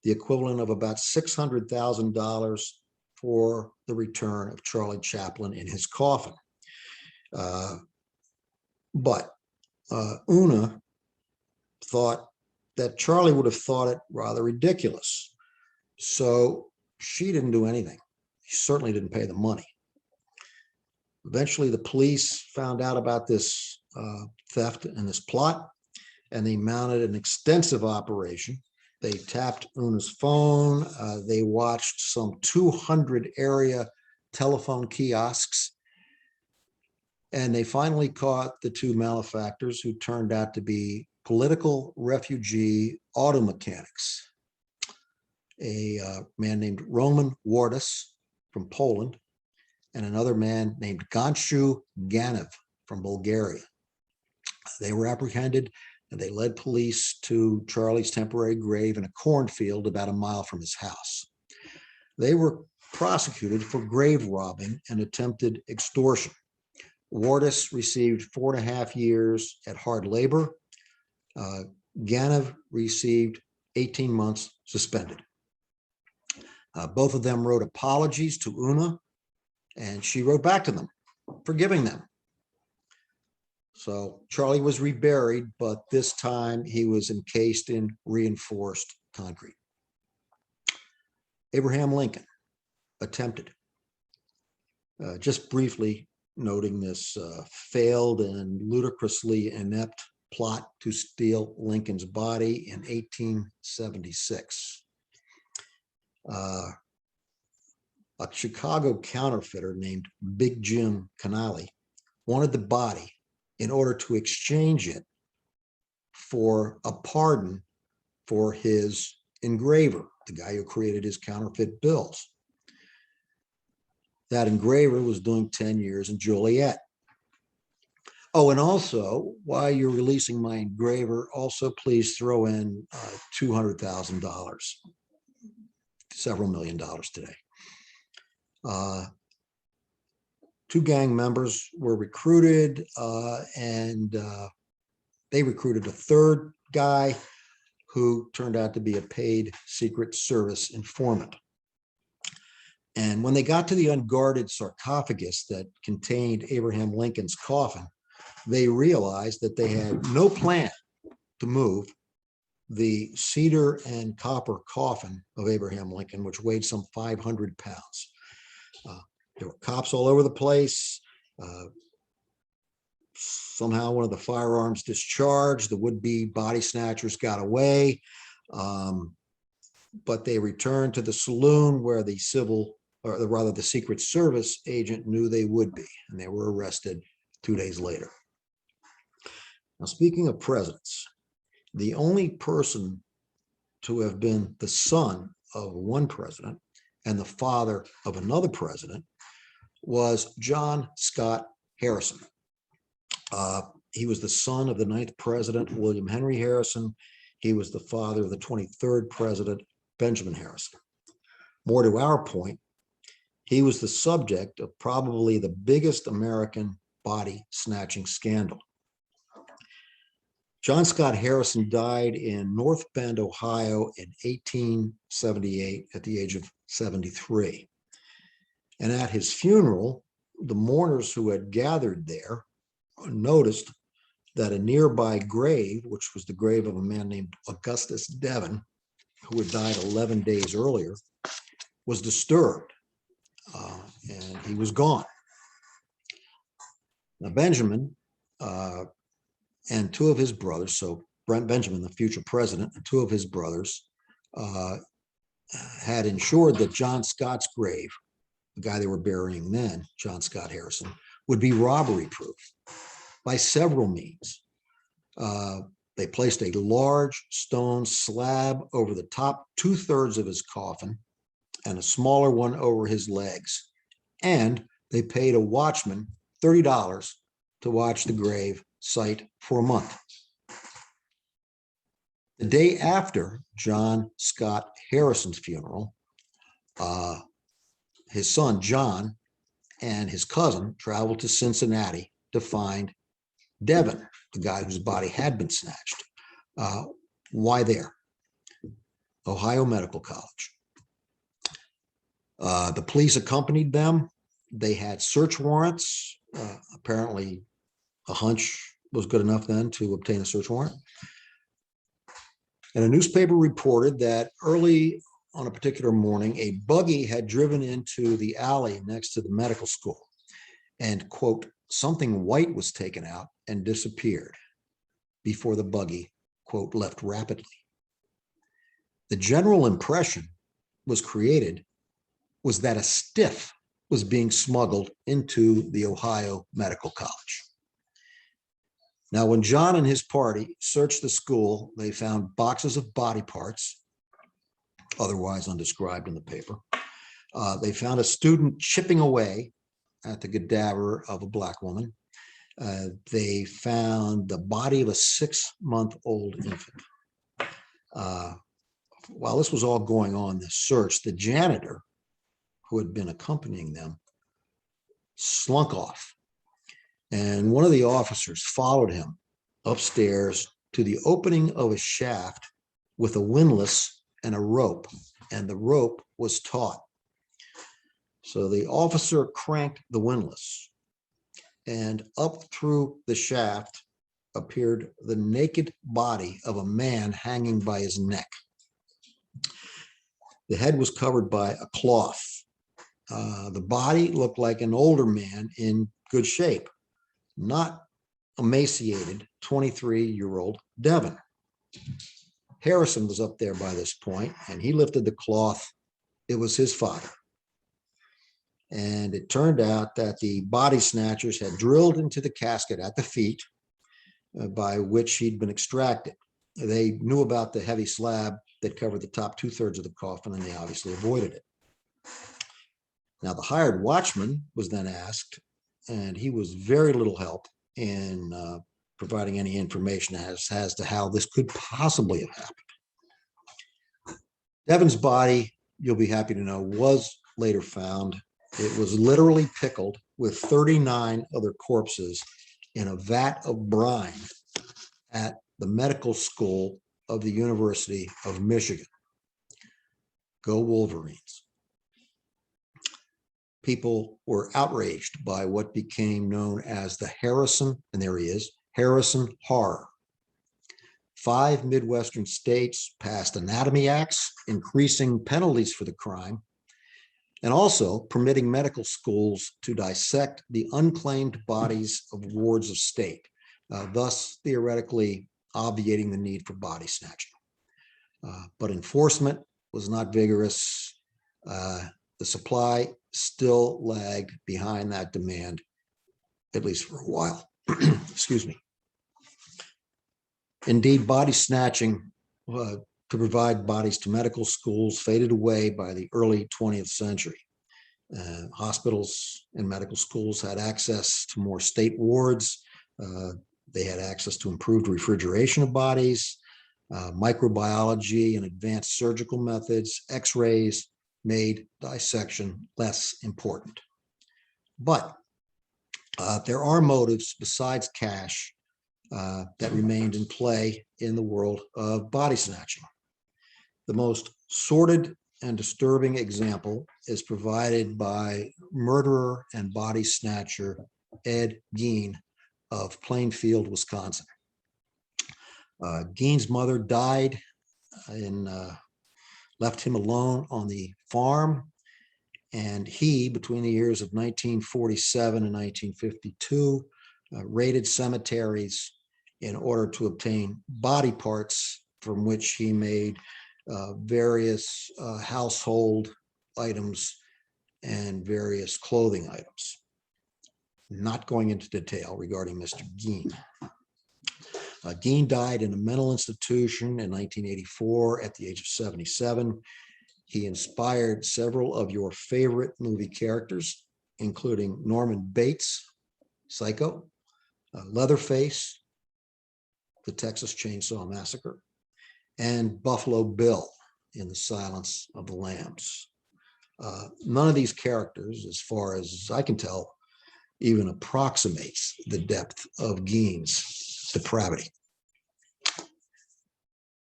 S2: the equivalent of about $600,000 for the return of Charlie Chaplin in his coffin. But Una thought that Charlie would have thought it rather ridiculous. So she didn't do anything. She certainly didn't pay the money. Eventually, the police found out about this theft and this plot, and they mounted an extensive operation. They tapped Una's phone. They watched some 200 area telephone kiosks, and they finally caught the two malefactors, who turned out to be political refugee auto mechanics. A man named Roman Wardus from Poland, and another man named Ganshu Ganev from Bulgaria. They were apprehended, and they led police to Charlie's temporary grave in a cornfield about a mile from his house. They were prosecuted for grave robbing and attempted extortion. Wardus received 4.5 years at hard labor. Ganev received 18 months suspended. Both of them wrote apologies to Una, and she wrote back to them, forgiving them. So Charlie was reburied, but this time he was encased in reinforced concrete. Abraham Lincoln attempted. Just briefly noting this failed and ludicrously inept plot to steal Lincoln's body in 1876. A Chicago counterfeiter named Big Jim Canali wanted the body in order to exchange it for a pardon for his engraver, the guy who created his counterfeit bills. That engraver was doing 10 years in Joliet. Oh, and also, while you're releasing my engraver, also please throw in $200,000, several million dollars today. Two gang members were recruited, and they recruited a third guy who turned out to be a paid Secret Service informant. And when they got to the unguarded sarcophagus that contained Abraham Lincoln's coffin, they realized that they had no plan to move the cedar and copper coffin of Abraham Lincoln, which weighed some 500 pounds. There were cops all over the place. Somehow one of the firearms discharged. The would-be body snatchers got away, but they returned to the saloon where the the Secret Service agent knew they would be, and they were arrested 2 days later. Now, speaking of presidents, the only person to have been the son of one president and the father of another president was John Scott Harrison. He was the son of the 9th president, William Henry Harrison. He was the father of the 23rd president, Benjamin Harrison. More to our point, he was the subject of probably the biggest American body snatching scandal. John Scott Harrison died in North Bend, Ohio in 1878 at the age of 73. And at his funeral, the mourners who had gathered there noticed that a nearby grave, which was the grave of a man named Augustus Devon, who had died 11 days earlier, was disturbed, and he was gone. Now, Benjamin and two of his brothers, so Brent Benjamin, the future president, and two of his brothers had ensured that John Scott's grave, the guy they were burying then, John Scott Harrison, would be robbery proof by several means. They placed a large stone slab over the top 2/3 of his coffin and a smaller one over his legs. And they paid a watchman $30 to watch the grave site for a month. The day after John Scott Harrison's funeral, his son John and his cousin traveled to Cincinnati to find Devin, the guy whose body had been snatched. Why there? Ohio Medical College. The police accompanied them. They had search warrants. Apparently, a hunch was good enough then to obtain a search warrant. And a newspaper reported that early on a particular morning, a buggy had driven into the alley next to the medical school, and, quote, something white was taken out and disappeared before the buggy, quote, left rapidly. The general impression was created was that a stiff was being smuggled into the Ohio Medical College. Now, when John and his party searched the school, they found boxes of body parts, otherwise undescribed in the paper. They found a student chipping away at the cadaver of a Black woman. They found the body of a 6-month-old infant. While this was all going on, this search, the janitor who had been accompanying them slunk off. And one of the officers followed him upstairs to the opening of a shaft with a windlass and a rope, and the rope was taut. So the officer cranked the windlass, and up through the shaft appeared the naked body of a man hanging by his neck. The head was covered by a cloth. The body looked like an older man in good shape, not emaciated 23-year-old Devin. Harrison was up there by this point, and he lifted the cloth. It was his father. And it turned out that the body snatchers had drilled into the casket at the feet by which he'd been extracted. They knew about the heavy slab that covered the top 2/3 of the coffin, and they obviously avoided it. Now, the hired watchman was then asked, and he was very little help in providing any information as to how this could possibly have happened. Devin's body, you'll be happy to know, was later found. It was literally pickled with 39 other corpses in a vat of brine at the medical school of the University of Michigan. Go Wolverines. People were outraged by what became known as the Harrison, and there he is, Harrison Horror. 5 Midwestern states passed anatomy acts, increasing penalties for the crime, and also permitting medical schools to dissect the unclaimed bodies of wards of state, thus theoretically obviating the need for body snatching. But enforcement was not vigorous. The supply still lagged behind that demand, at least for a while. Excuse me. Indeed, body snatching to provide bodies to medical schools faded away by the early 20th century. Hospitals and medical schools had access to more state wards. They had access to improved refrigeration of bodies, microbiology and advanced surgical methods, x-rays made dissection less important. But there are motives besides cash that remained in play in the world of body snatching. The most sordid and disturbing example is provided by murderer and body snatcher Ed Gein of Plainfield, Wisconsin. Gein's mother died and left him alone on the farm, and he, between the years of 1947 and 1952, raided cemeteries in order to obtain body parts from which he made various household items and various clothing items. Not going into detail regarding Mr. Gein. Gein died in a mental institution in 1984 at the age of 77. He inspired several of your favorite movie characters, including Norman Bates, Psycho, Leatherface, the Texas Chainsaw Massacre, and Buffalo Bill in The Silence of the Lambs. None of these characters, as far as I can tell, even approximates the depth of Gein's depravity.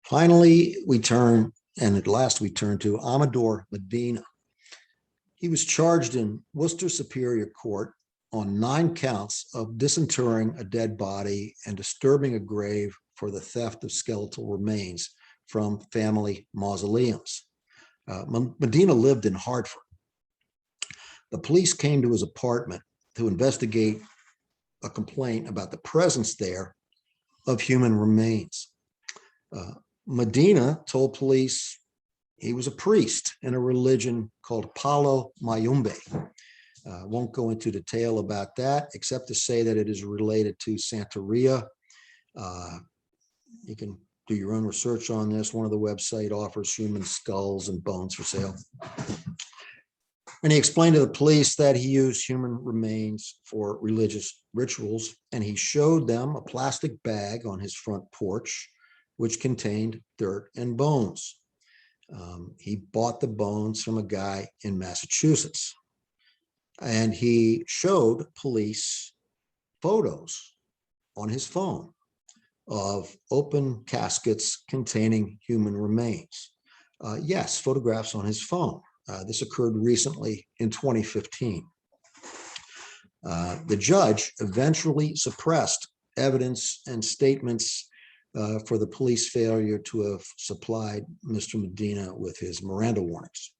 S2: Finally, we turn to Amador Medina. He was charged in Worcester Superior Court on 9 counts of disinterring a dead body and disturbing a grave for the theft of skeletal remains from family mausoleums. Medina lived in Hartford. The police came to his apartment to investigate a complaint about the presence there of human remains. Medina told police he was a priest in a religion called Palo Mayombe. Won't go into detail about that, except to say that it is related to Santeria. You can do your own research on this. One of the website offers human skulls and bones for sale. And he explained to the police that he used human remains for religious rituals, and he showed them a plastic bag on his front porch, which contained dirt and bones. He bought the bones from a guy in Massachusetts, and he showed police photos on his phone of open caskets containing human remains. Yes, photographs on his phone. This occurred recently in 2015. The judge eventually suppressed evidence and statements for the police failure to have supplied Mr. Medina with his Miranda warnings.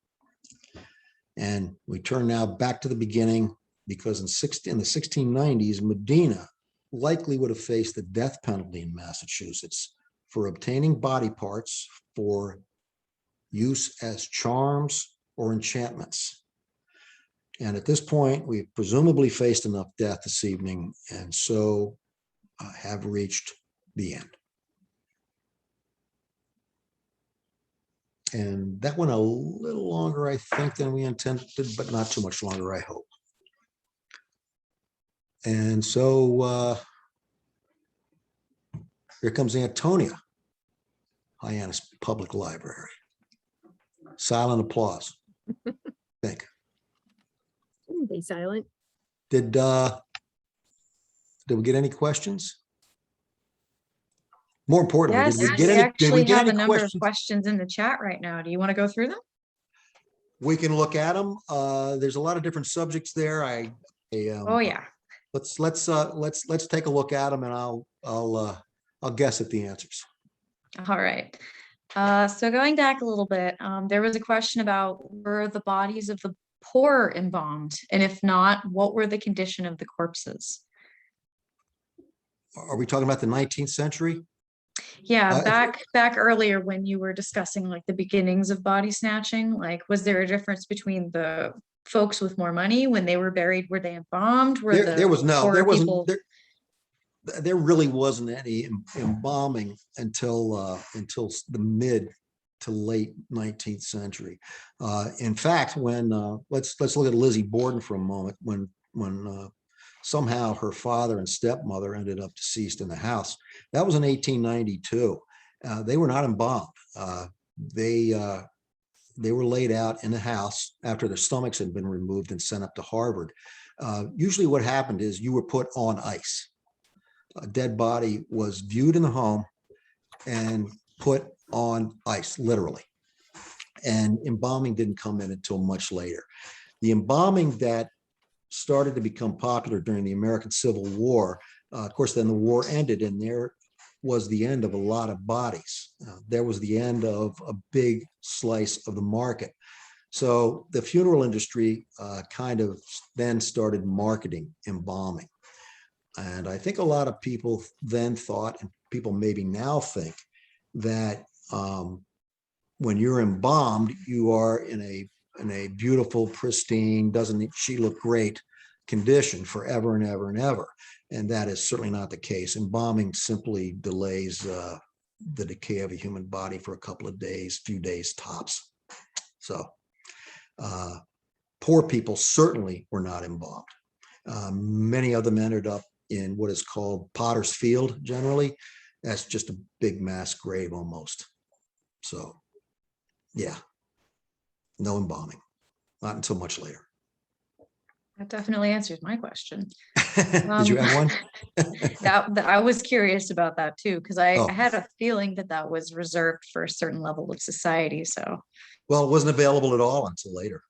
S2: And we turn now back to the beginning, because in the 1690s, Medina likely would have faced the death penalty in Massachusetts for obtaining body parts for use as charms or enchantments. And at this point, we've presumably faced enough death this evening, and so have reached the end. And that went a little longer, I think, than we intended, but not too much longer, I hope. And so here comes Antonia, Hyannis Public Library. Silent applause. Think.
S3: Shouldn't be silent.
S2: Did we get any questions? More importantly,
S1: Yes,
S2: did we
S1: we
S2: get any? Did
S1: actually
S2: we get
S1: have a
S2: any
S1: number of
S2: questions?
S1: questions in the chat right now. Do you want to go through them?
S2: We can look at them. There's a lot of different subjects there.
S1: Oh, yeah.
S2: Let's take a look at them, and I'll guess at the answers.
S1: All right. So going back a little bit, there was a question about, were the bodies of the poor embalmed? And if not, what were the condition of the corpses?
S2: Are we talking about the 19th century?
S1: Yeah, back earlier when you were discussing like the beginnings of body snatching, like was there a difference between the folks with more money when they were buried? Were they embalmed? Were
S2: There wasn't.
S1: people...
S2: There really wasn't any embalming until the mid to late 19th century. In fact, when let's look at Lizzie Borden for a moment. When somehow her father and stepmother ended up deceased in the house, that was in 1892. They were not embalmed. They were laid out in the house after their stomachs had been removed and sent up to Harvard. Usually, what happened is you were put on ice. A dead body was viewed in the home and put on ice, literally. And embalming didn't come in until much later. The embalming that started to become popular during the American Civil War, of course, then the war ended, and there was the end of a lot of bodies. There was the end of a big slice of the market. So the funeral industry kind of then started marketing embalming. And I think a lot of people then thought, and people maybe now think, that when you're embalmed, you are in a beautiful, pristine, doesn't she look great condition forever and ever and ever. And that is certainly not the case. Embalming simply delays the decay of a human body for a couple of days, few days tops. So poor people certainly were not embalmed. Many of them ended up in what is called Potter's Field generally. That's just a big mass grave almost. So yeah, no embalming, not until much later.
S1: That definitely answers my question.
S2: Did you have one?
S1: that I was curious about that too, because I
S2: Oh.
S1: had a feeling that was reserved for a certain level of society. So,
S2: Well, it wasn't available at all until later.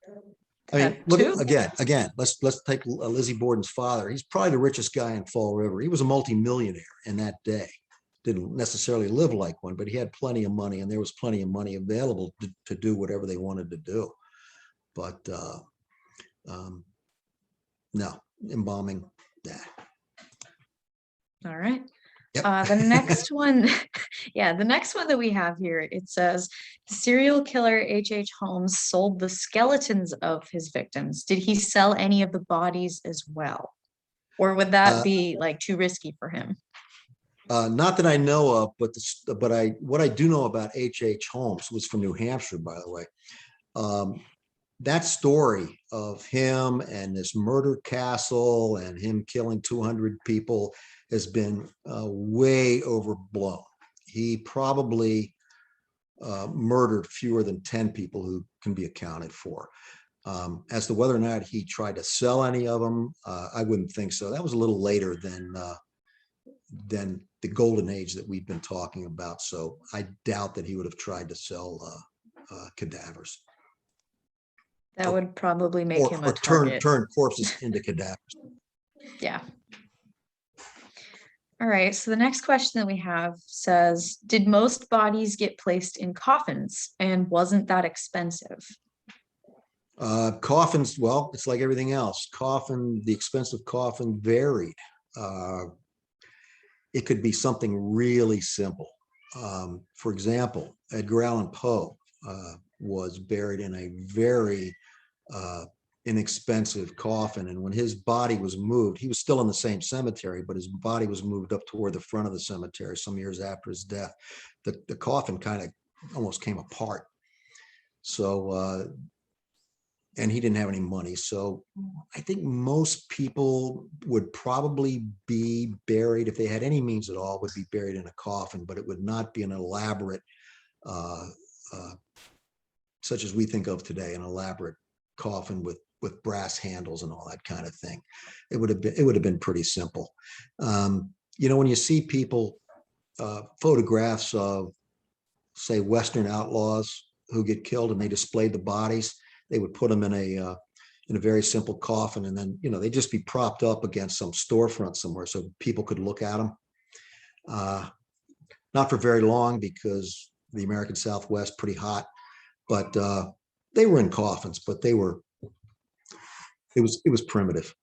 S2: I mean,
S1: that
S2: look
S1: too.
S2: again. Let's take Lizzie Borden's father. He's probably the richest guy in Fall River. He was a multimillionaire in that day. Didn't necessarily live like one, but he had plenty of money, and there was plenty of money available to do whatever they wanted to do. But no, embalming, nah.
S1: All right.
S2: Yep.
S1: The next one, yeah, the next one that we have here, it says serial killer H.H. Holmes sold the skeletons of his victims. Did he sell any of the bodies as well? Or would that be like too risky for him?
S2: Not that I know of, but what I do know about H.H. Holmes was from New Hampshire, by the way. That story of him and this murder castle and him killing 200 people has been way overblown. He probably murdered fewer than 10 people who can be accounted for. As to whether or not he tried to sell any of them, I wouldn't think so. That was a little later than the golden age that we've been talking about. So I doubt that he would have tried to sell cadavers.
S1: That would probably make him a
S2: turn
S1: target.
S2: corpses into cadavers.
S1: Yeah. All right. So the next question that we have says, did most bodies get placed in coffins, and wasn't that expensive?
S2: Coffins, well, it's like everything else. The expensive coffin varied. It could be something really simple. For example, Edgar Allan Poe was buried in a very inexpensive coffin. And when his body was moved, he was still in the same cemetery, but his body was moved up toward the front of the cemetery some years after his death. The coffin kind of almost came apart. So, and he didn't have any money. So I think most people would probably be buried, if they had any means at all, would be buried in a coffin, but it would not be an elaborate, such as we think of today, an elaborate coffin with brass handles and all that kind of thing. It would have been pretty simple. When you see people, photographs of, say, Western outlaws who get killed, and they displayed the bodies, they would put them in a very simple coffin, and then they'd just be propped up against some storefront somewhere so people could look at them. Not for very long, because the American Southwest pretty hot, but they were in coffins, but it was primitive.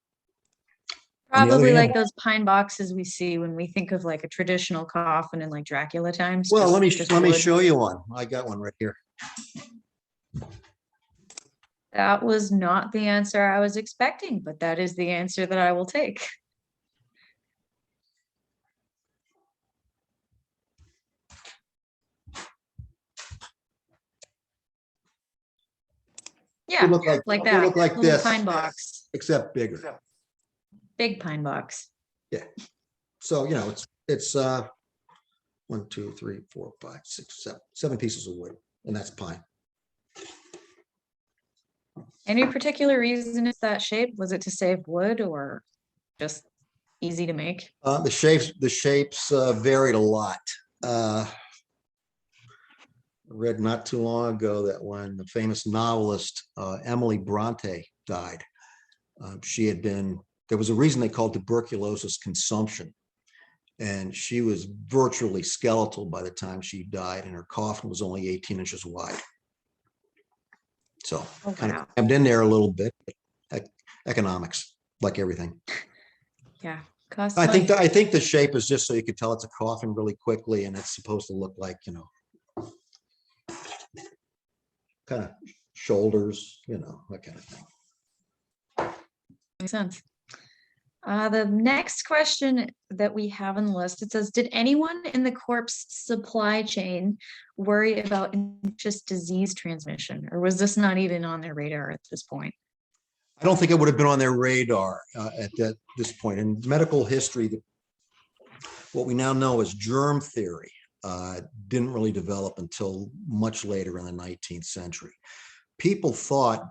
S1: Probably like those pine boxes we see when we think of like a traditional coffin in like Dracula times.
S2: Well, let me
S1: wood.
S2: show you one. I got one right here.
S1: That was not the answer I was expecting, but that is the answer that I will take. Yeah, like that.
S2: Look like
S1: little
S2: this,
S1: pine box.
S2: except bigger.
S1: Big pine box.
S2: Yeah. So it's 1, 2, 3, 4, 5, 6, 7 pieces of wood, and that's pine.
S1: Any particular reason it's that shape? Was it to save wood, or just easy to make?
S2: The shapes varied a lot. I read not too long ago that when the famous novelist Emily Bronte died, there was a reason they called tuberculosis consumption, and she was virtually skeletal by the time she died, and her coffin was only 18 inches wide. So kind of in there a little bit, but economics, like everything.
S1: Yeah, Costs
S2: I think,
S1: money.
S2: I think the shape is just so you could tell it's a coffin really quickly, and it's supposed to look like, kind of shoulders, that kind of thing.
S1: Makes sense. The next question that we have on the list, it says, did anyone in the corpse supply chain worry about infectious disease transmission, or was this not even on their radar at this point?
S2: I don't think it would have been on their radar at this point. In medical history, what we now know as germ theory didn't really develop until much later in the 19th century. People thought,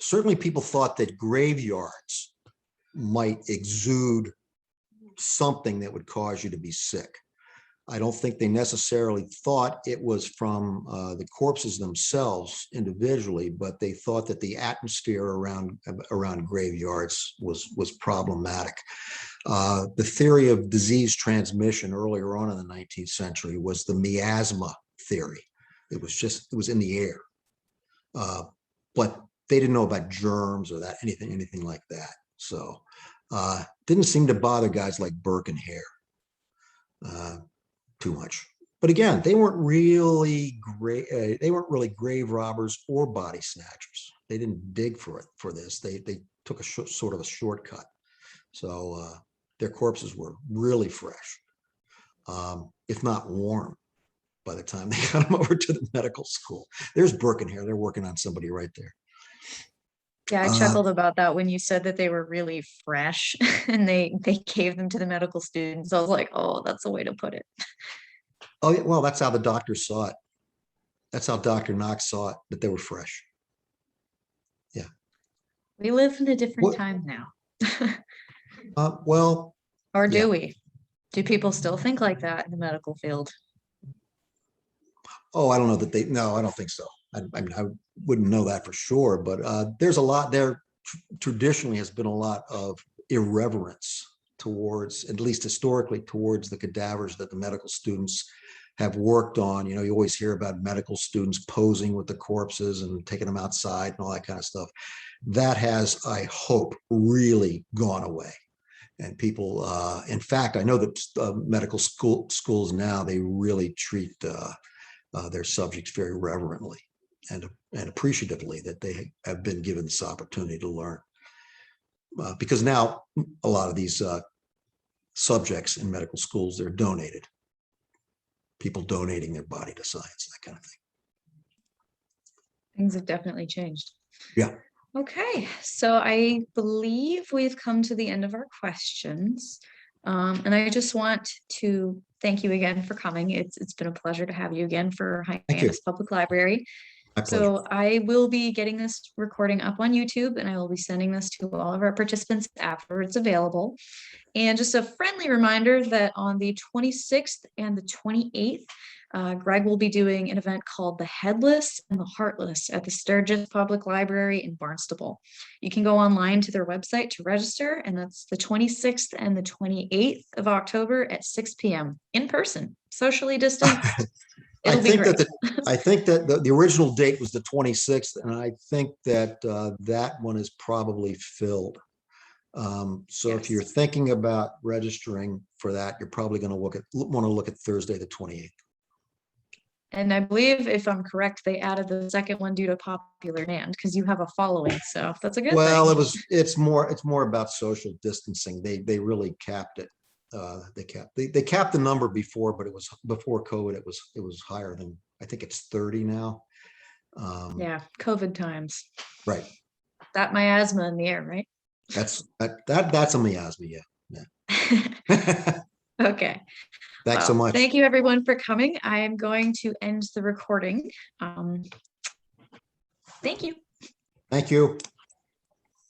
S2: certainly people thought that graveyards might exude something that would cause you to be sick. I don't think they necessarily thought it was from the corpses themselves individually, but they thought that the atmosphere around graveyards was problematic. The theory of disease transmission earlier on in the 19th century was the miasma theory. It was in the air, but they didn't know about germs or that anything like that. So didn't seem to bother guys like Burke and Hare too much. But again, they weren't really grave robbers or body snatchers. They didn't dig for this. They took a sort of a shortcut. So their corpses were really fresh, if not warm, by the time they got them over to the medical school. There's Burke and Hare. They're working on somebody right there.
S1: Yeah, I chuckled about that when you said that they were really fresh and they gave them to the medical students. I was like, oh, that's a way to put it.
S2: Oh, yeah, well, that's how the doctors saw it. That's how Dr. Knox saw it, that they were fresh. Yeah.
S1: We live in a different
S2: What-
S1: time now.
S2: Well,
S1: Or do
S2: yeah.
S1: we? Do people still think like that in the medical field?
S2: Oh, I don't know that no, I don't think so. I mean, I wouldn't know that for sure, but there's a lot there. Traditionally has been a lot of irreverence towards, at least historically, towards the cadavers that the medical students have worked on. You always hear about medical students posing with the corpses and taking them outside and all that kind of stuff. That has, I hope, really gone away. And people, in fact, I know that medical schools now, they really treat their subjects very reverently and appreciatively that they have been given this opportunity to learn. Because now a lot of these subjects in medical schools, they're donated. People donating their body to science, that kind of thing.
S1: Things have definitely changed.
S2: Yeah.
S1: Okay, so I believe we've come to the end of our questions. And I just want to thank you again for coming. It's been a pleasure to have you again for Hyannis Public Library.
S2: My pleasure.
S1: So I will be getting this recording up on YouTube, and I will be sending this to all of our participants after it's available. And just a friendly reminder that on the 26th and the 28th, Greg will be doing an event called The Headless and the Heartless at the Sturgis Public Library in Barnstable. You can go online to their website to register, and that's the 26th and the 28th of October at 6 p.m. in person, socially distanced.
S2: I
S1: It'll be
S2: think
S1: great.
S2: that the original date was the 26th, and I think that that one is probably filled. So if
S1: Yes.
S2: you're thinking about registering for that, you're probably going to want to look at Thursday, the 28th.
S1: And I believe, if I'm correct, they added the second one due to popular demand because you have a following, so that's a good
S2: Well,
S1: thing.
S2: it's more about social distancing. They really capped it. They capped the number before, but it was before COVID. It was higher than, I think it's 30 now.
S1: Yeah, COVID times.
S2: Right.
S1: That miasma in the air, right?
S2: That's a miasma. Yeah.
S1: Okay.
S2: Thanks so much.
S1: Thank you everyone for coming. I am going to end the recording. Thank you.
S2: Thank you.